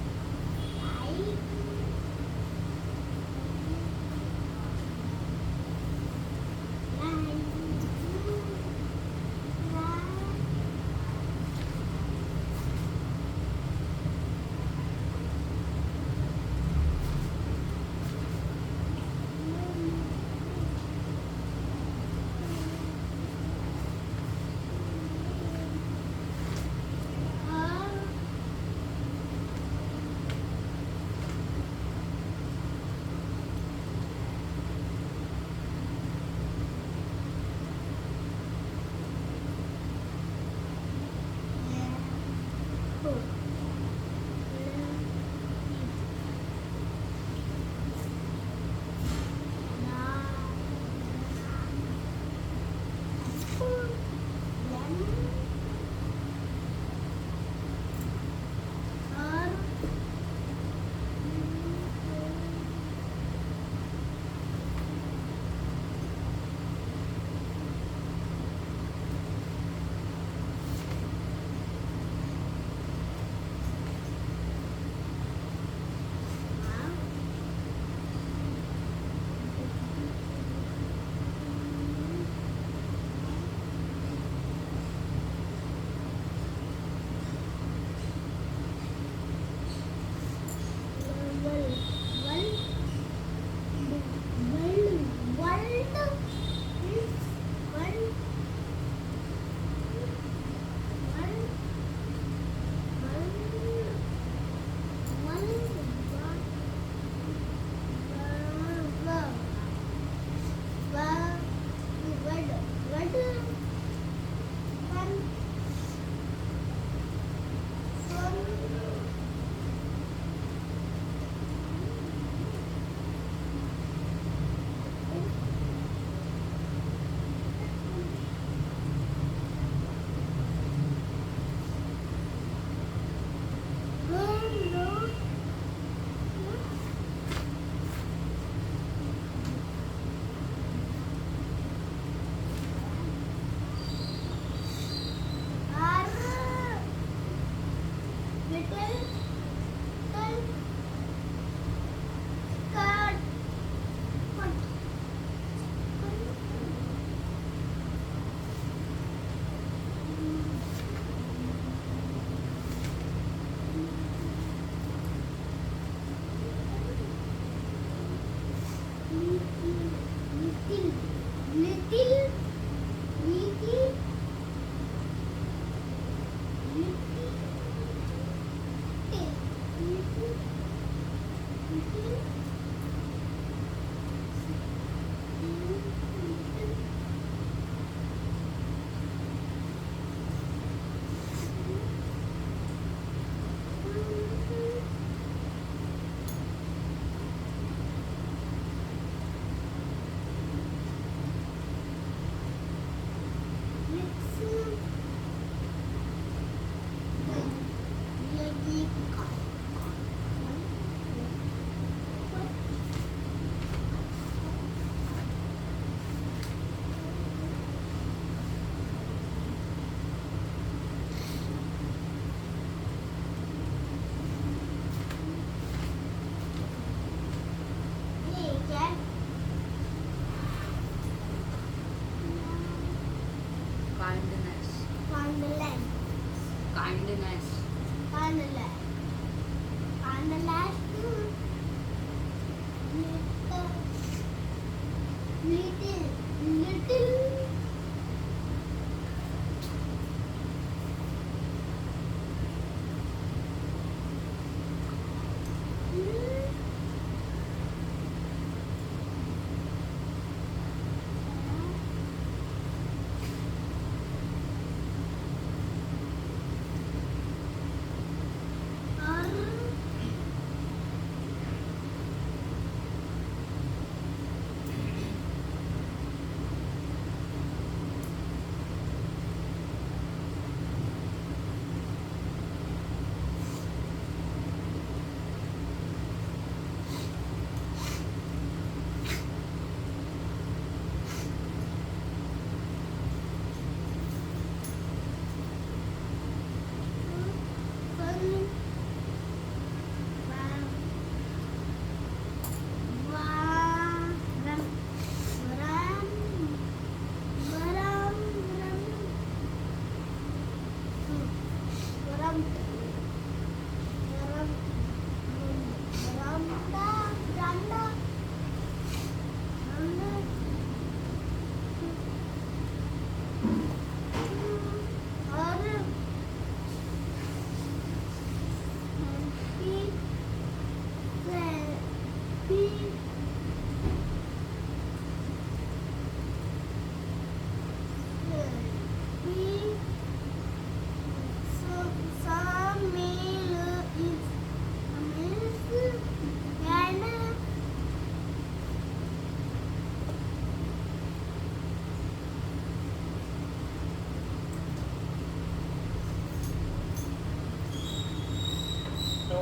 kindness Candlelight. Candlelight. Little.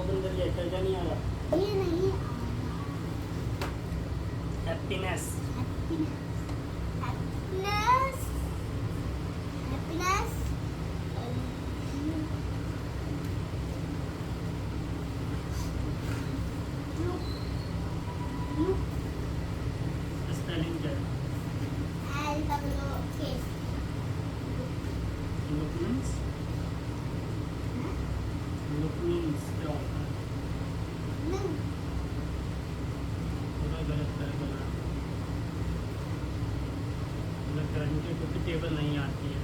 बहुत अंदर ये क्या नहीं आ रहा। ये नहीं हैप्पीनेस, हैप्पीनेस हैप्पीनेस स्पेलिंग क्या है? LWK लुक मीन्स क्या होता है? पूरा गलत करेगा। मतलब करंट क्योंकि टेबल नहीं आती है।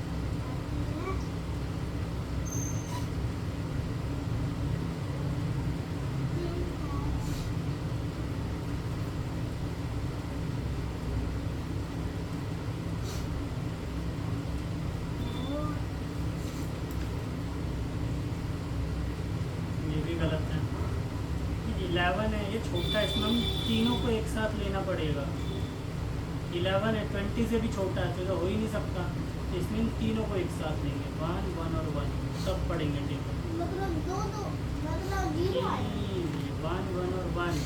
ये भी गलत है। 11 है, ये छोटा है, इसमें हम तीनों को एक साथ लेना पड़ेगा। 11 है, 20 से भी छोटा है, तो ये हो ही नहीं सकता। तो इसमें इन तीनों को एक साथ लेंगे, 1 1 और 1 सब पढ़ेंगे टेबल। मतलब दो मतलब जीरो है 1 1 और 1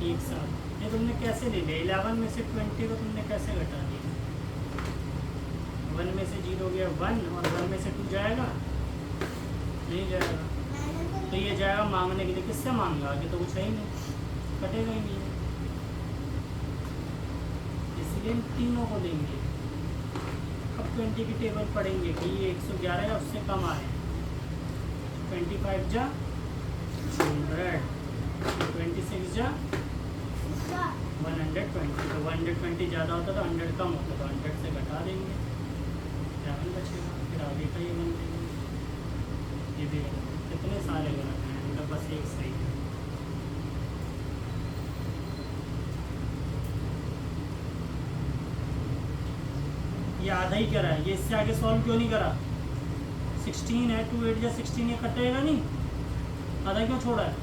एक साथ। ये तुमने कैसे ले लिया? 11 में से 20 को तुमने कैसे घटा दिया? 1 में से 0 गया 1 और 1 में से 2 जाएगा? नहीं जाएगा। तो ये जाएगा मांगने के लिए। किससे मांगा? आगे तो कुछ है ही नहीं, कटेगा ही नहीं। इसलिए इन तीनों को देंगे। अब 20 की टेबल पढ़ेंगे कि ये 111 या उससे कम आए। 25 जा 100, 26 जा 120। तो 120 ज़्यादा होता तो 100 कम होता, तो 100 से घटा देंगे, 11 बचेगा। फिर आगे का ये बन देंगे। ये भी कितने सारे गलत हैं, इनका बस एक सही है। ये आधा ही करा है, ये इससे आगे सॉल्व क्यों नहीं करा? 16 है, 2 8 या 16, ये कटेगा नहीं। आधा क्यों छोड़ा है?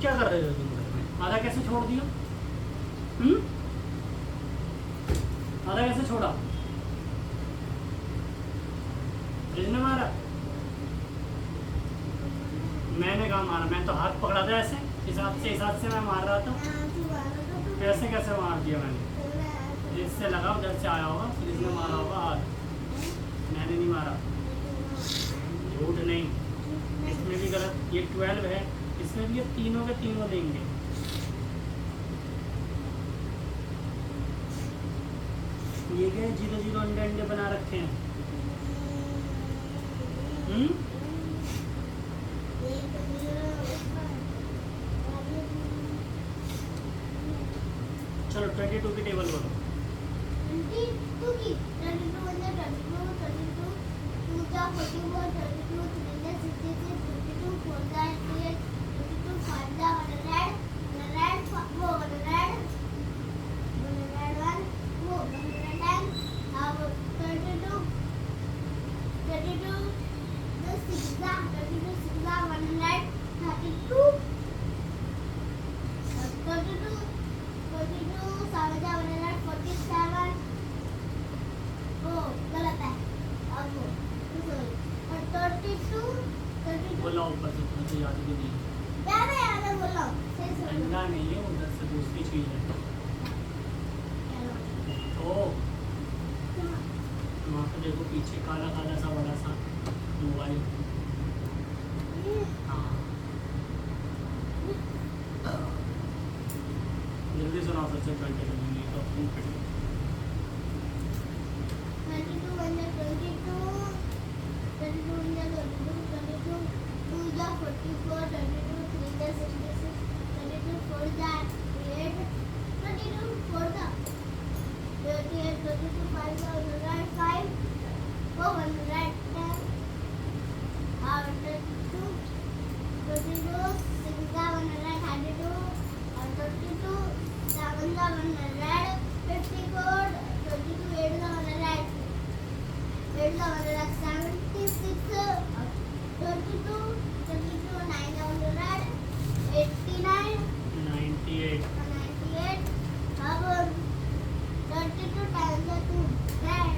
क्या कर रहे हो तुम घर में? आधा कैसे छोड़ दिया? आधा कैसे छोड़ा? जिसने मारा? मैंने कहा मारा? मैं तो हाथ पकड़ा था ऐसे, इस हाथ से मैं मार रहा था। कैसे कैसे मार दिया मैंने? जिससे लगा उधर से आया होगा, फिर इसने मारा होगा हाथ। मैंने नहीं मारा, झूठ नहीं। इसमें भी गलत। ये 12 है, इसमें भी ये तीनों के तीनों देंगे। ये क्या 0 0 अंडे अंडे बना रखे हैं। चलो 22 की टेबल करो। 22 की 22 1 22 22 2 जा 44 22 3 जा 66 22 4 जा 88 22 5 जा 100 वो 100 101 वो 110 अब 32 the 6 जा 32 6 जा 132 32 7 जा 147 ओ गलत है अब और 32 बोला ऊपर से मुझे याद भी नहीं। याद है बोलो सही से बोलो अंडा नहीं है, उधर से दूसरी चीज़ है। तो वहाँ पे देखो पीछे काला काला सा बड़ा सा मोबाइल। हाँ जल्दी सुनाओ, सबसे पहले नहीं तो तुम फिर 22 1 22 22 1 22 2 जा 44 22 3 जा 66 22 4 जा 8 22 4 जा 38 22 5 जा 105 वो 110 और 22 22 6 जा 132 और 32 7 जा 100 54 22 8 जा 100 8 जा 176 22 22 9 जा 100 89 98 98 अब 32 times 2 100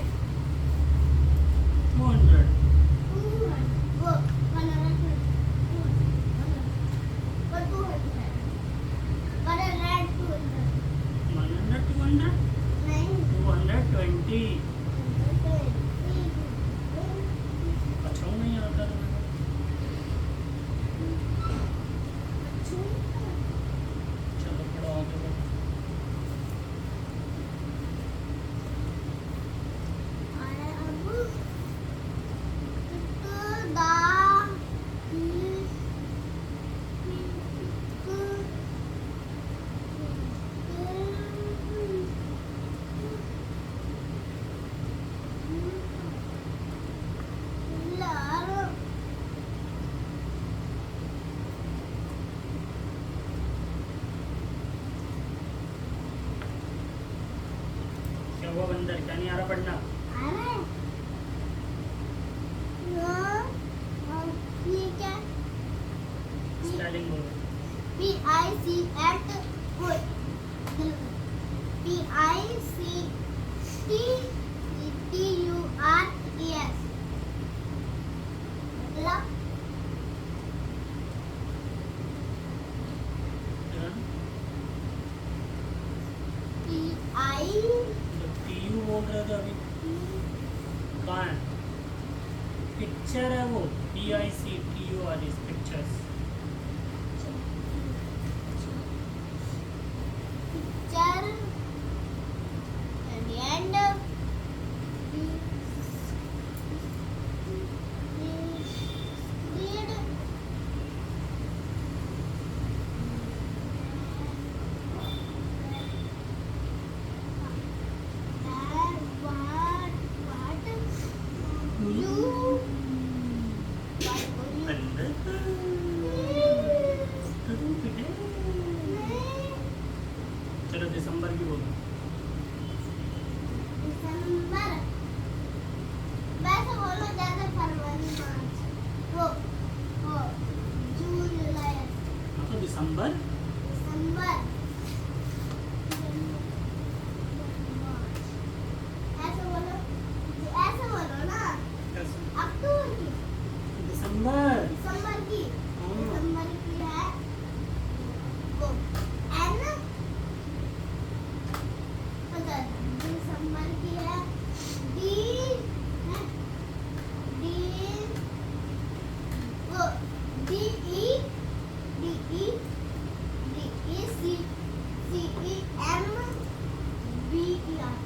200 नहीं 220 अच्छा नहीं आता तुम्हें चलो पढ़ो आगे बढ़ो क्या हुआ बंदर क्या नहीं आ रहा पढ़ना स्पेलिंग बोलो PICTURES मतलब टीयू बोल रहे थे अभी कहाँ है पिक्चर है वो PICTURES pictures picture at the end read चलो दिसंबर की बोलो दिसंबर वैसे बोलो जैसे फरवरी मार्च वो जून जुलाई हाँ तो दिसंबर दिसंबर ऐसे बोलो ना कैसे? अक्टूबर की दिसंबर दिसंबर की हाँ। दिसंबर की है वो एन मतलब दिसंबर की है डी डी वो D E C E M B E R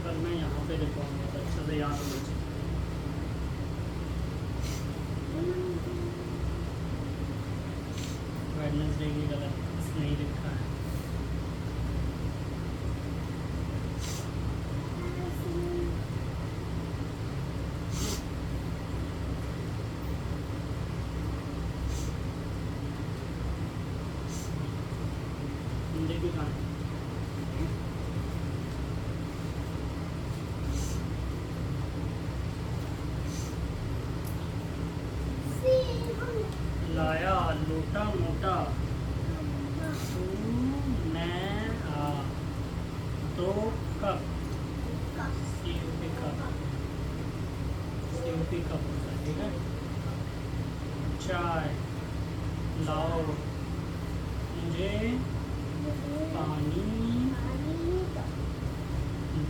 कल मैं यहाँ पे लिखवाऊंगा तो अच्छे से याद हो जाए वेडनेसडे की गलत नहीं लिखा है हिंदी की कहाँ है? लाया लोटा मोटा मैं दो कप CUP कप होता है ठीक है चाय लाओ मुझे पानी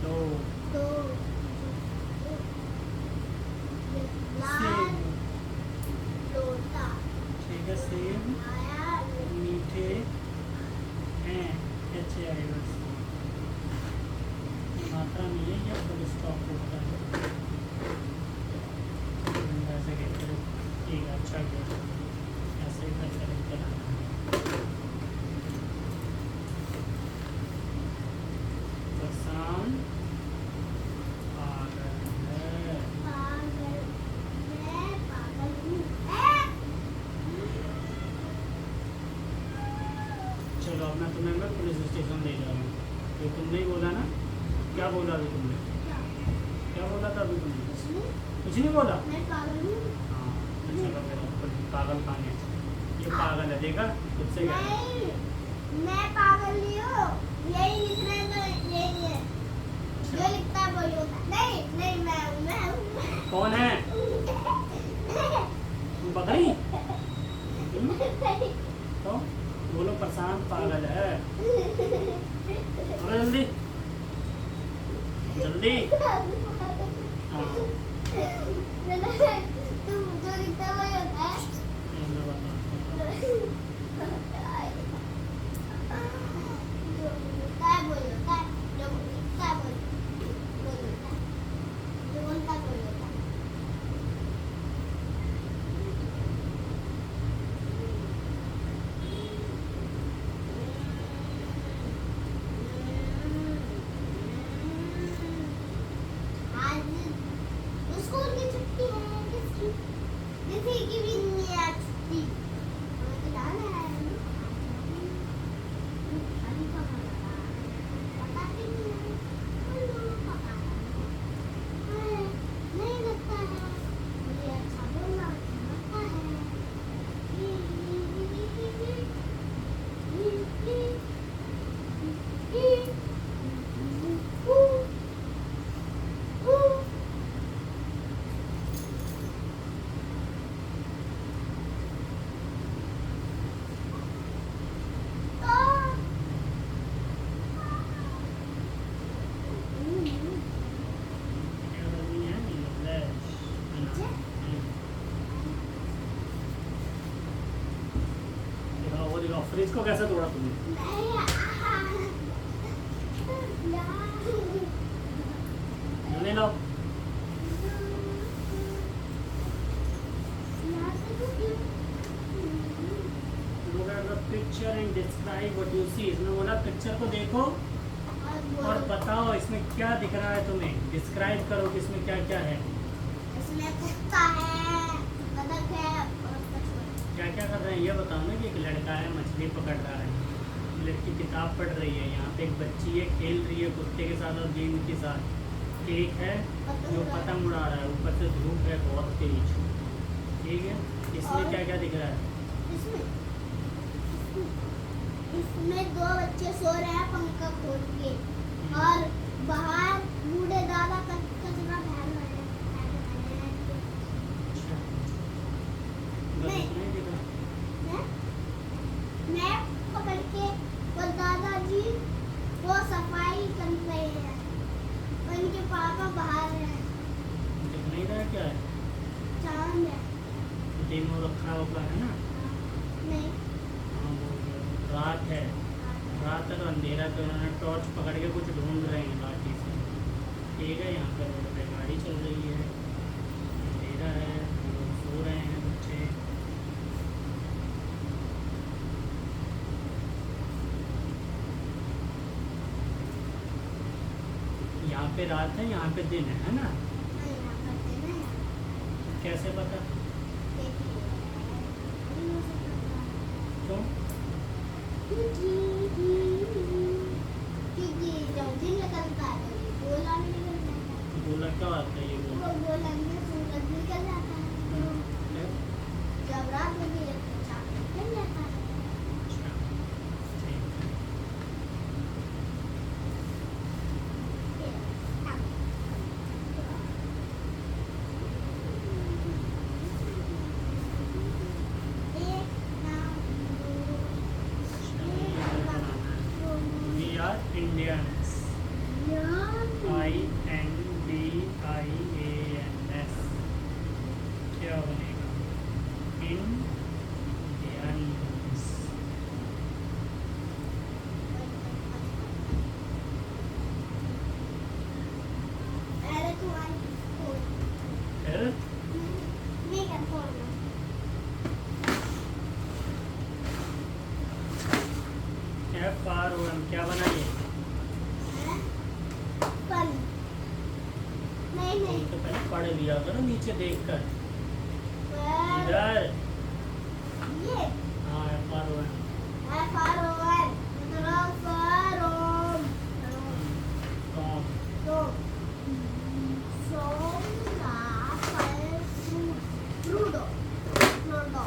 दो सेब ठीक है सेब मीठे हैं HAI बस मात्रा नहीं है या फुल स्टॉप होता है ऐसे कहते हैं ठीक है अच्छा किया ऐसे ही करके लिखते रहना पसंद आ गए हैं चलो अब मैं तुम्हें मैं पुलिस स्टेशन ले जा रहा हूँ तो तुमने ही बोला ना क्या बोला अभी तुमने क्या बोला था अभी तुमने कुछ नहीं बोला हाँ चलो मेरा पागल खाने ये पागल है देखा खुद से गया मैं पागल नहीं हूँ, यही लिख रहे हैं तो यही है, जो लिखता है वही होता है। नहीं नहीं मैं हूँ। कौन है? बकरी? तो बोलो प्रशांत पागल है। बोलो जल्दी जल्दी। हाँ तुम जो लिखता है वही होता है। मैं बताता हूँ। जो लिखता है वही होता है, जो लिखता है वही होता है, जो बोलता है वही होता है। आज स्कूल की छुट्टी है, किसकी? किसी की भी नहीं है आज छुट्टी। हमें तो जाना है। अभी कब आना है? पता ही नहीं है। बोलो, पता है। नहीं लगता है। मुझे अच्छा बोलना अच्छा लगता है। क्या करनी है? इंग्लिश। दिखाओ वो दिखाओ, फ्रिज को कैसे तोड़ा तुमने? जल्दी लाओ। Look at the picture and describe what you see. इसमें बोला पिक्चर को देखो और बताओ इसमें क्या दिख रहा है तुम्हें। डिस्क्राइब करो कि इसमें क्या क्या है। इसमें कुत्ता है, बतख है और कछुआ। क्या क्या कर रहे हैं ये बताओ ना। कि एक लड़का है मछली पकड़ रहा है, लड़की किताब पढ़ रही है, यहाँ पे एक बच्ची है खेल रही है कुत्ते के साथ और गेम के साथ। एक है जो पतंग उड़ा रहा है, ऊपर से धूप है बहुत तेज। ठीक है, इसमें क्या क्या दिख रहा है? इसमें दो बच्चे सो रहे हैं पंखा खोल के, और बाहर बूढ़े दादा कचरा फैल रहे हैं। बस नहीं। इतना ही दिख रहा है? मैं पकड़ के वो दादाजी वो सफाई कर रहे हैं, उनके पापा बाहर हैं। दिख नहीं रहा है क्या है? चांद है। दिन हो रखा होगा है ना? नहीं, हाँ, वो रात है। रात है तो अंधेरा, तो उन्होंने टॉर्च पकड़ के कुछ ढूंढ रहे हैं लाठी से। ठीक है, यहाँ पर रोड पे गाड़ी चल रही है, अंधेरा है, लोग सो रहे हैं बच्चे। यहाँ पे रात है, यहाँ पे दिन है ना? नहीं यहाँ करते ना। कैसे पता? क्यों? क्योंकि जब दिन निकलता है तो ये गोला भी निकल जाता है। गोला क्या आता है ये वो गोला? गोला में सूरज निकल जाता है। है? जब रात होती है तो चांद निकल जाता है। अच्छा, ठीक है। एक नाम We are Indians. INDIANS क्या बनेगा? Indians. अरे तुम्हारी फिर मैं क्या बोलूं? FROM क्या बनाइए? फल। नहीं नहीं तो पहले पढ़ लिया करो नीचे देखकर। पर इधर ये हाँ FROM। FROM मतलब फरोम फ्रॉम from का फल फ्रूटो फ्रूटो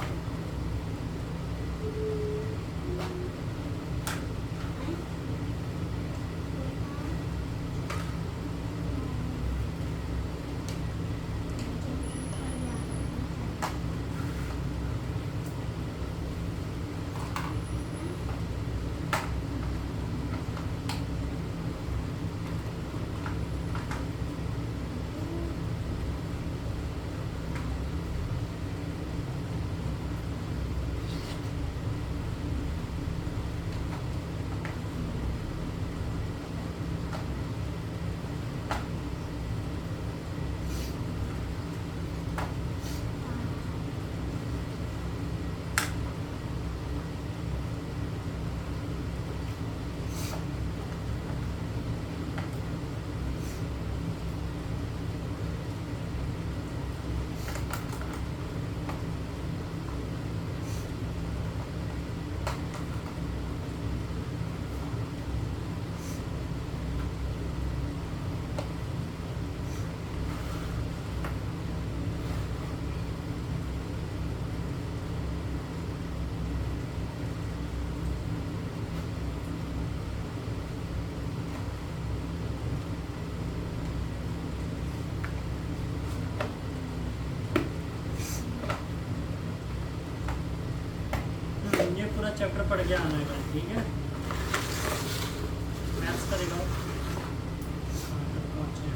पढ़ के आना है, ठीक है। मैथ्स करेगा कहाँ तक पहुँचे।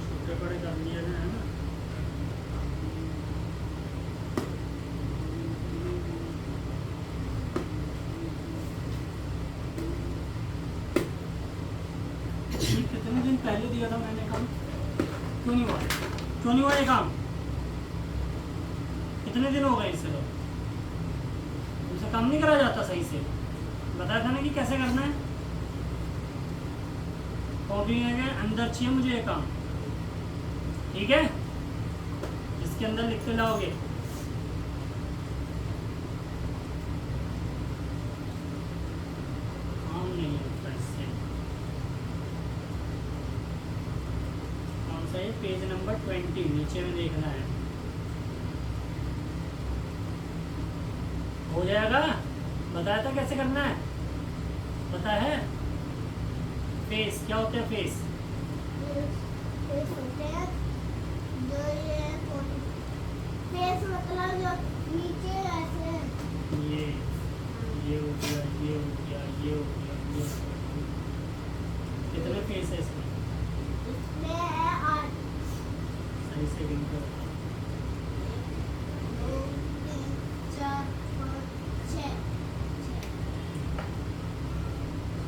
छोटे बड़े कर लिए हैं, है ना। ये कितने दिन पहले दिया था मैंने काम, क्यों नहीं हुआ, क्यों नहीं हुआ ये काम, कितने दिन हो गए इससे, तो उनसे काम नहीं करा जाता सही से, बताया था ना कि कैसे करना है। कॉपी के अंदर चाहिए मुझे ये काम, ठीक है, इसके अंदर लिख के लाओगे। काम नहीं होता इससे। कौन सा है, पेज नंबर 20 नीचे में देखना है, हो जाएगा। बताया था कैसे करना है, पता है। फेस क्या होता है, फेस फेस होते हैं जो फेस मतलब जो नीचे ऐसे ये हो गया, ये हो गया, ये हो गया, ये हो गया। कितने फेस है इसमें, इसमें है 8, सही से गिन कर। 2 3 4 5 6।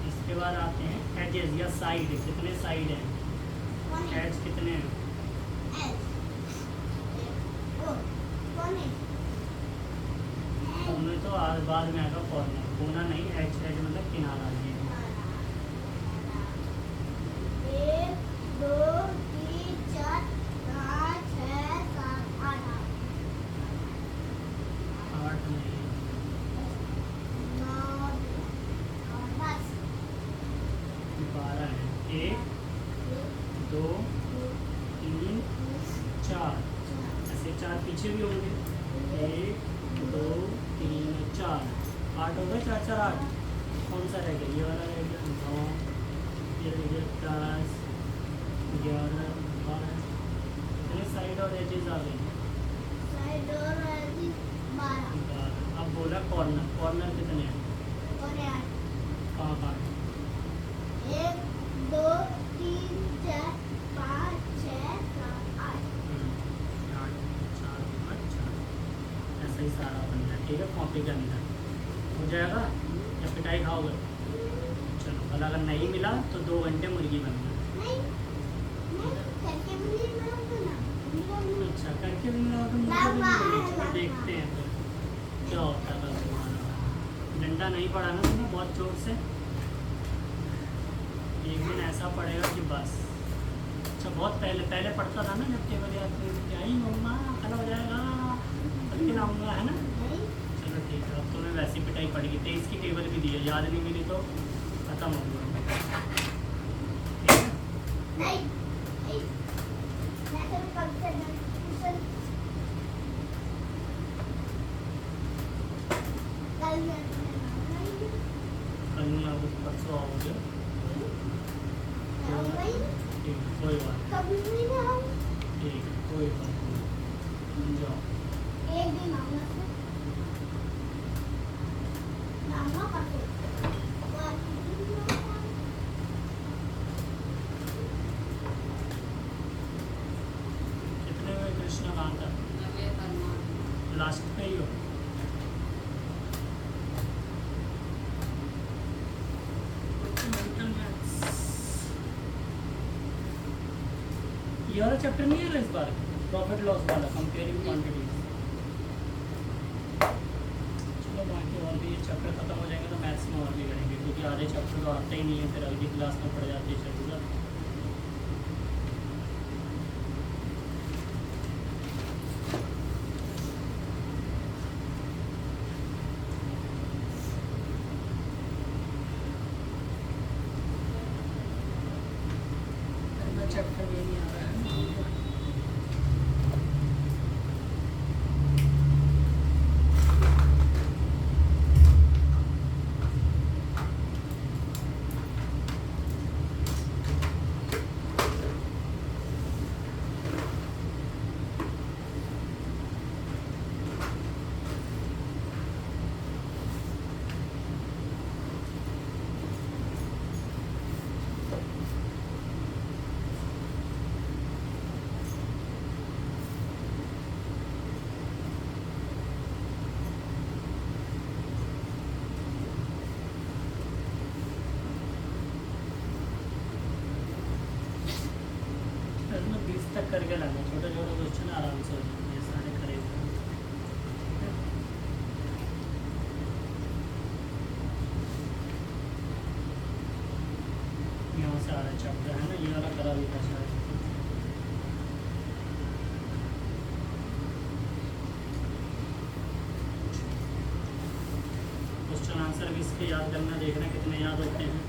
इसके बाद आते हैं एजेस या साइड, कितने साइड हैं, एज कितने हैं, कोने तो बाद में आएगा, कॉर्नर, कोना नहीं, एज एज मतलब किनारा। ये 1 2 3 4 5 6 7 8 8 नहीं, 9 10 12 है। 1 2 3 4, ऐसे 4 पीछे भी होंगे। 1 2 3 4, 8 हो गए, 4 4 8। कौन सा रह गया, ये वाला रह गया, 9, ये रह गया 10 11 12। इतने साइड और एजेस आ गई। साइड और 12 अब बोला कॉर्नर, कॉर्नर कितने हैं, और 8। कहाँ कहाँ, 1 2 3 4 5 6 7 8। 8 4 5 4, ऐसा ही सारा बनना है, ठीक है। कॉपी के अंदर हो जाएगा या पिटाई खाओगे। चलो भला अगर नहीं मिला तो 2 घंटे मुर्गी बनना। नहीं करके भी नहीं बनाऊंगा ना। अच्छा करके भी मिला तो मुर्गी बनेगी। चलो देखते हैं फिर क्या होता है। बस तुम्हारा डंडा नहीं पड़ा ना तुमने बहुत जोर से, एक दिन ऐसा पड़ेगा कि बस। अच्छा बहुत पहले पढ़ता था ना जब टेबल याद क्या ही मम्मा कल हो जाएगा करके ना आऊँगा, है ना। नहीं चलो ठीक है, अब तुम्हें वैसी पिटाई पड़ेगी। 23 की टेबल भी दी है, याद नहीं मिली तो खत्म हो गया, ठीक है। नहीं नहीं मैं तो कल से ट्यूशन कल मैं नहीं कल नहीं आओगे तो परसों आओगे, आऊंगा ही नहीं। ठीक है कोई बात कभी भी नहीं आऊंगा। नहीं, ठीक है कोई बात नहीं, जाओ। एक दिन आऊंगा फिर आऊंगा परसों। कितने में कृष्ण कहाँ था, नवे करना लास्ट पे ही हो। ये वाला चैप्टर नहीं है इस बार, प्रॉफिट लॉस वाला, कंपेयरिंग क्वांटिटीज। चलो बाकी और भी ये चैप्टर खत्म हो जाएंगे तो मैथ्स में और भी करेंगे, क्योंकि आधे चैप्टर तो आते ही नहीं है, फिर अगली क्लास में पढ़ जाती है जरूरत। चैप्टर ये नहीं आ रहा है। तक करके लाना, छोटे छोटे क्वेश्चन आराम से हो जाएंगे, ये सारे करेंगे। यहाँ से आ रहा चैप्टर है ना, ये वाला करा भी था शायद। क्वेश्चन आंसर भी इसके याद करना, देखना कितने याद होते हैं।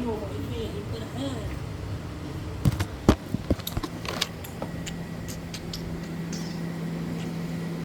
मोबाइल भी यहीं पर है।